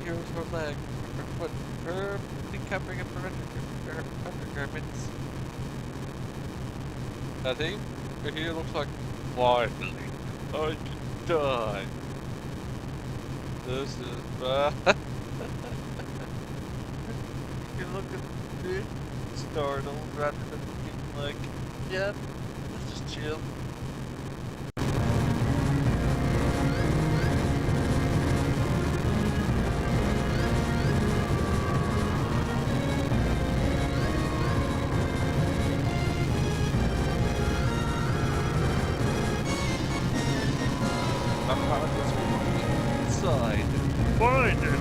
Heroes for leg, her foot, perfectly covering up her undergarments. I think here looks like finally I can die. This is bad. You look a bit startled rather than looking like, yep, let's just chill. Aha, this will be inside. Find it!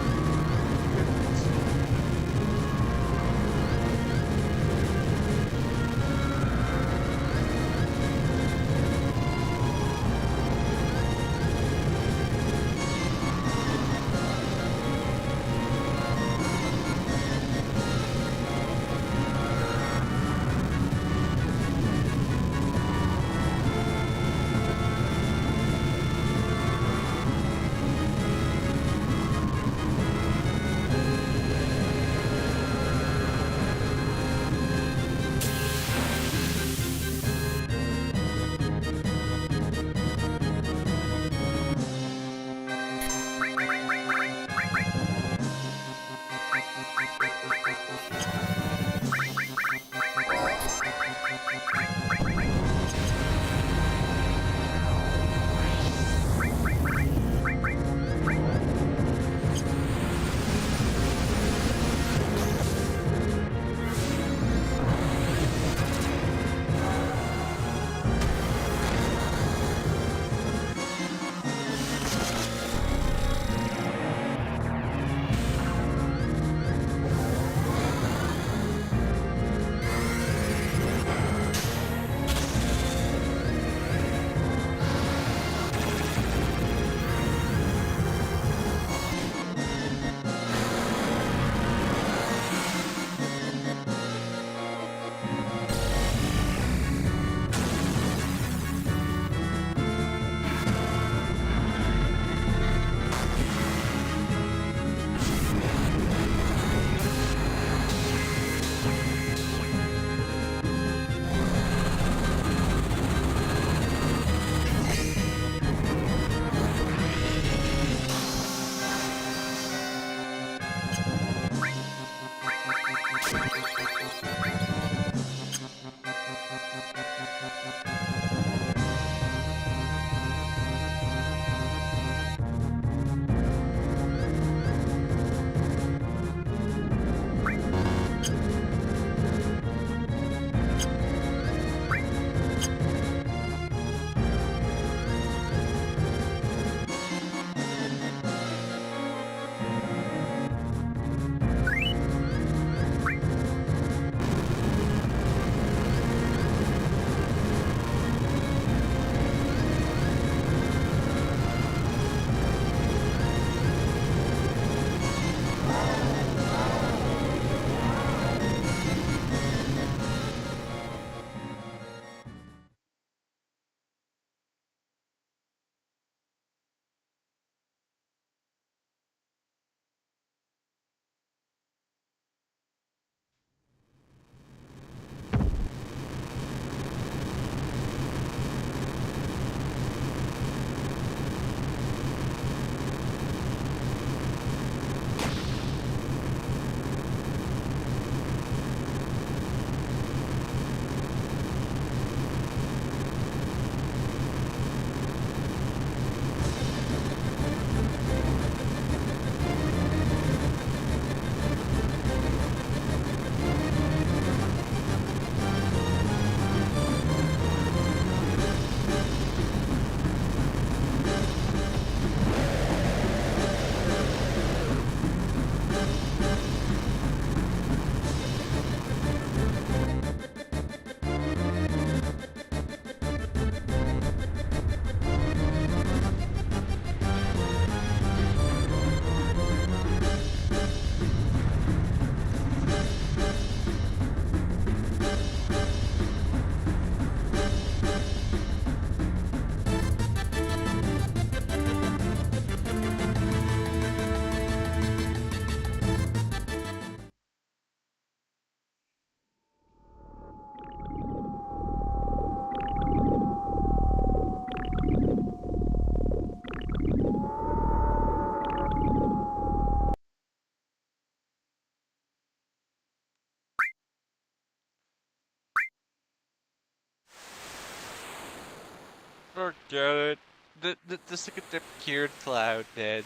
Forget it. Just look at the cured cloud then.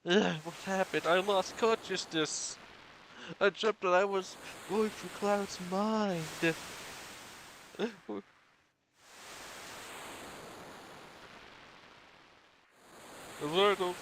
Ugh, what happened? I lost consciousness. I jumped and I was going for Cloud's mind. Lord,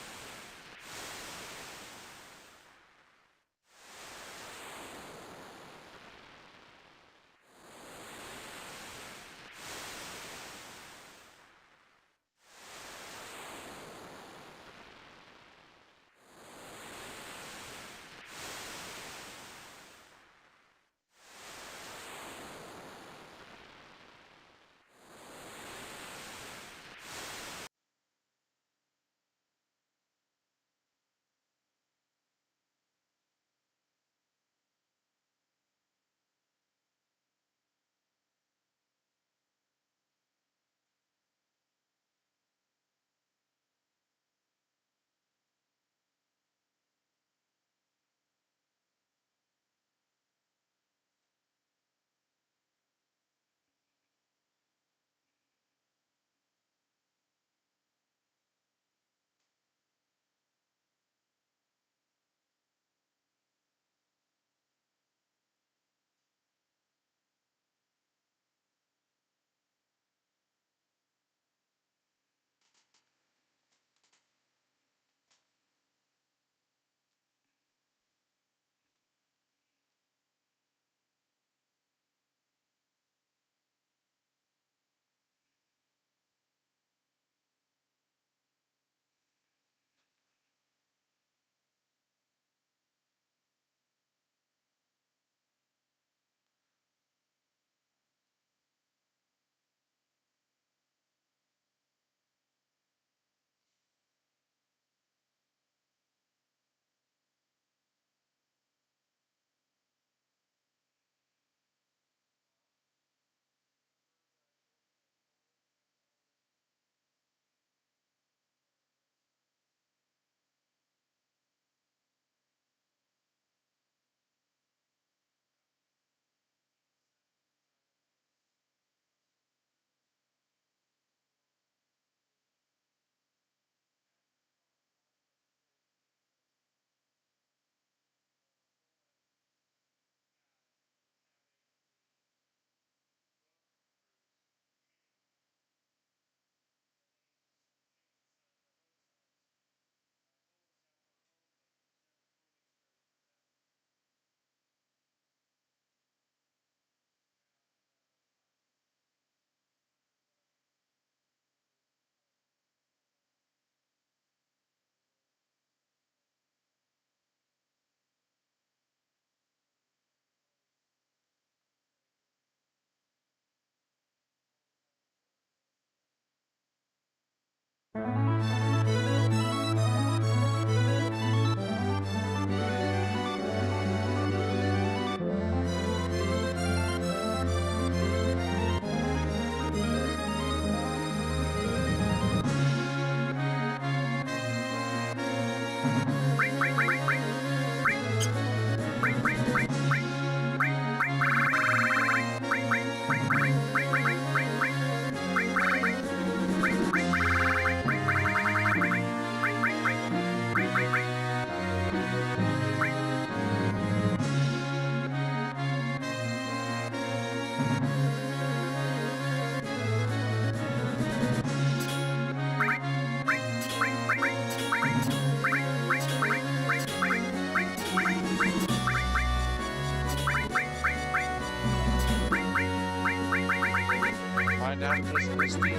find out this was the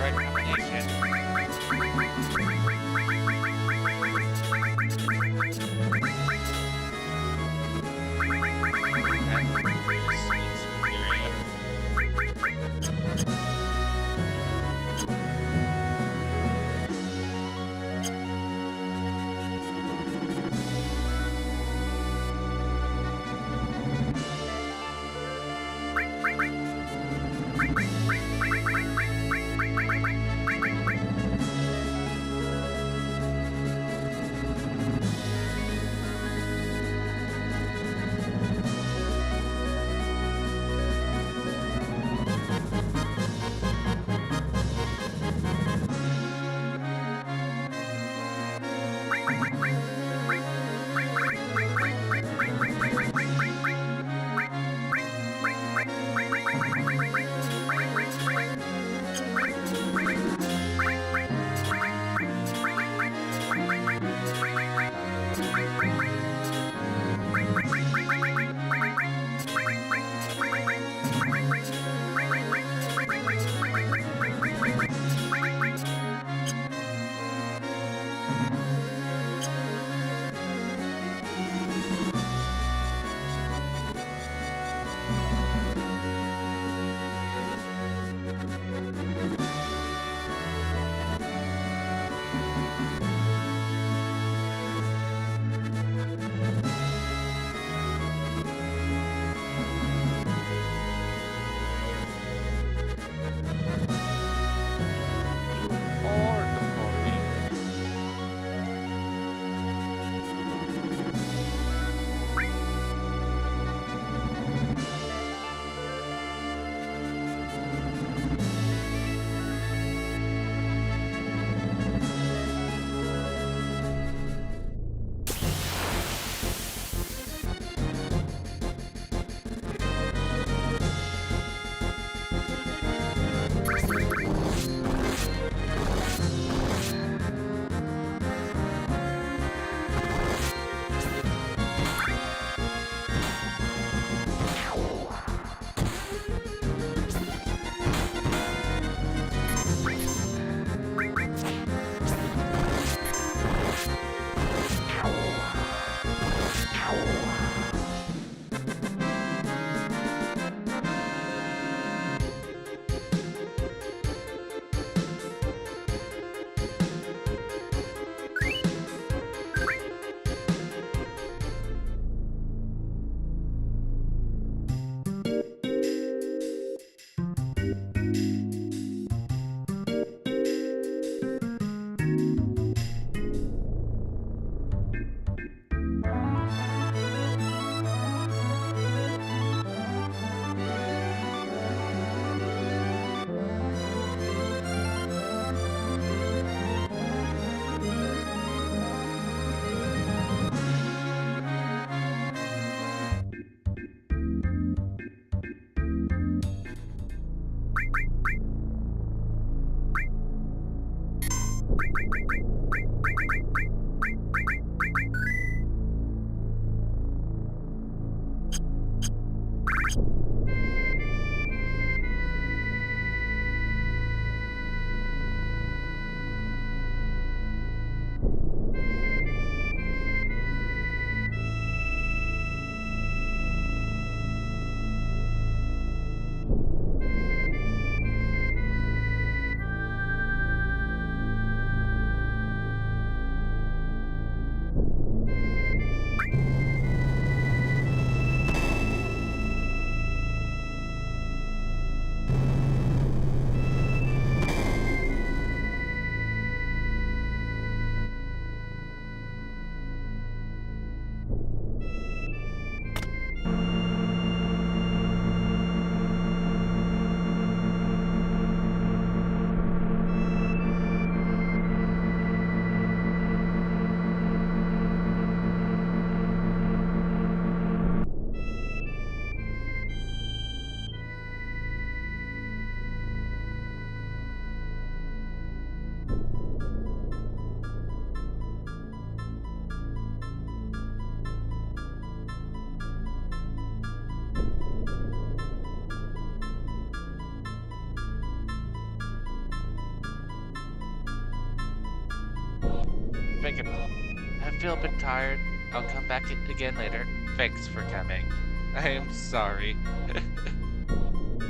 right combination. Bacon. I feel a bit tired. I'll come back again later. Thanks for coming. I am sorry.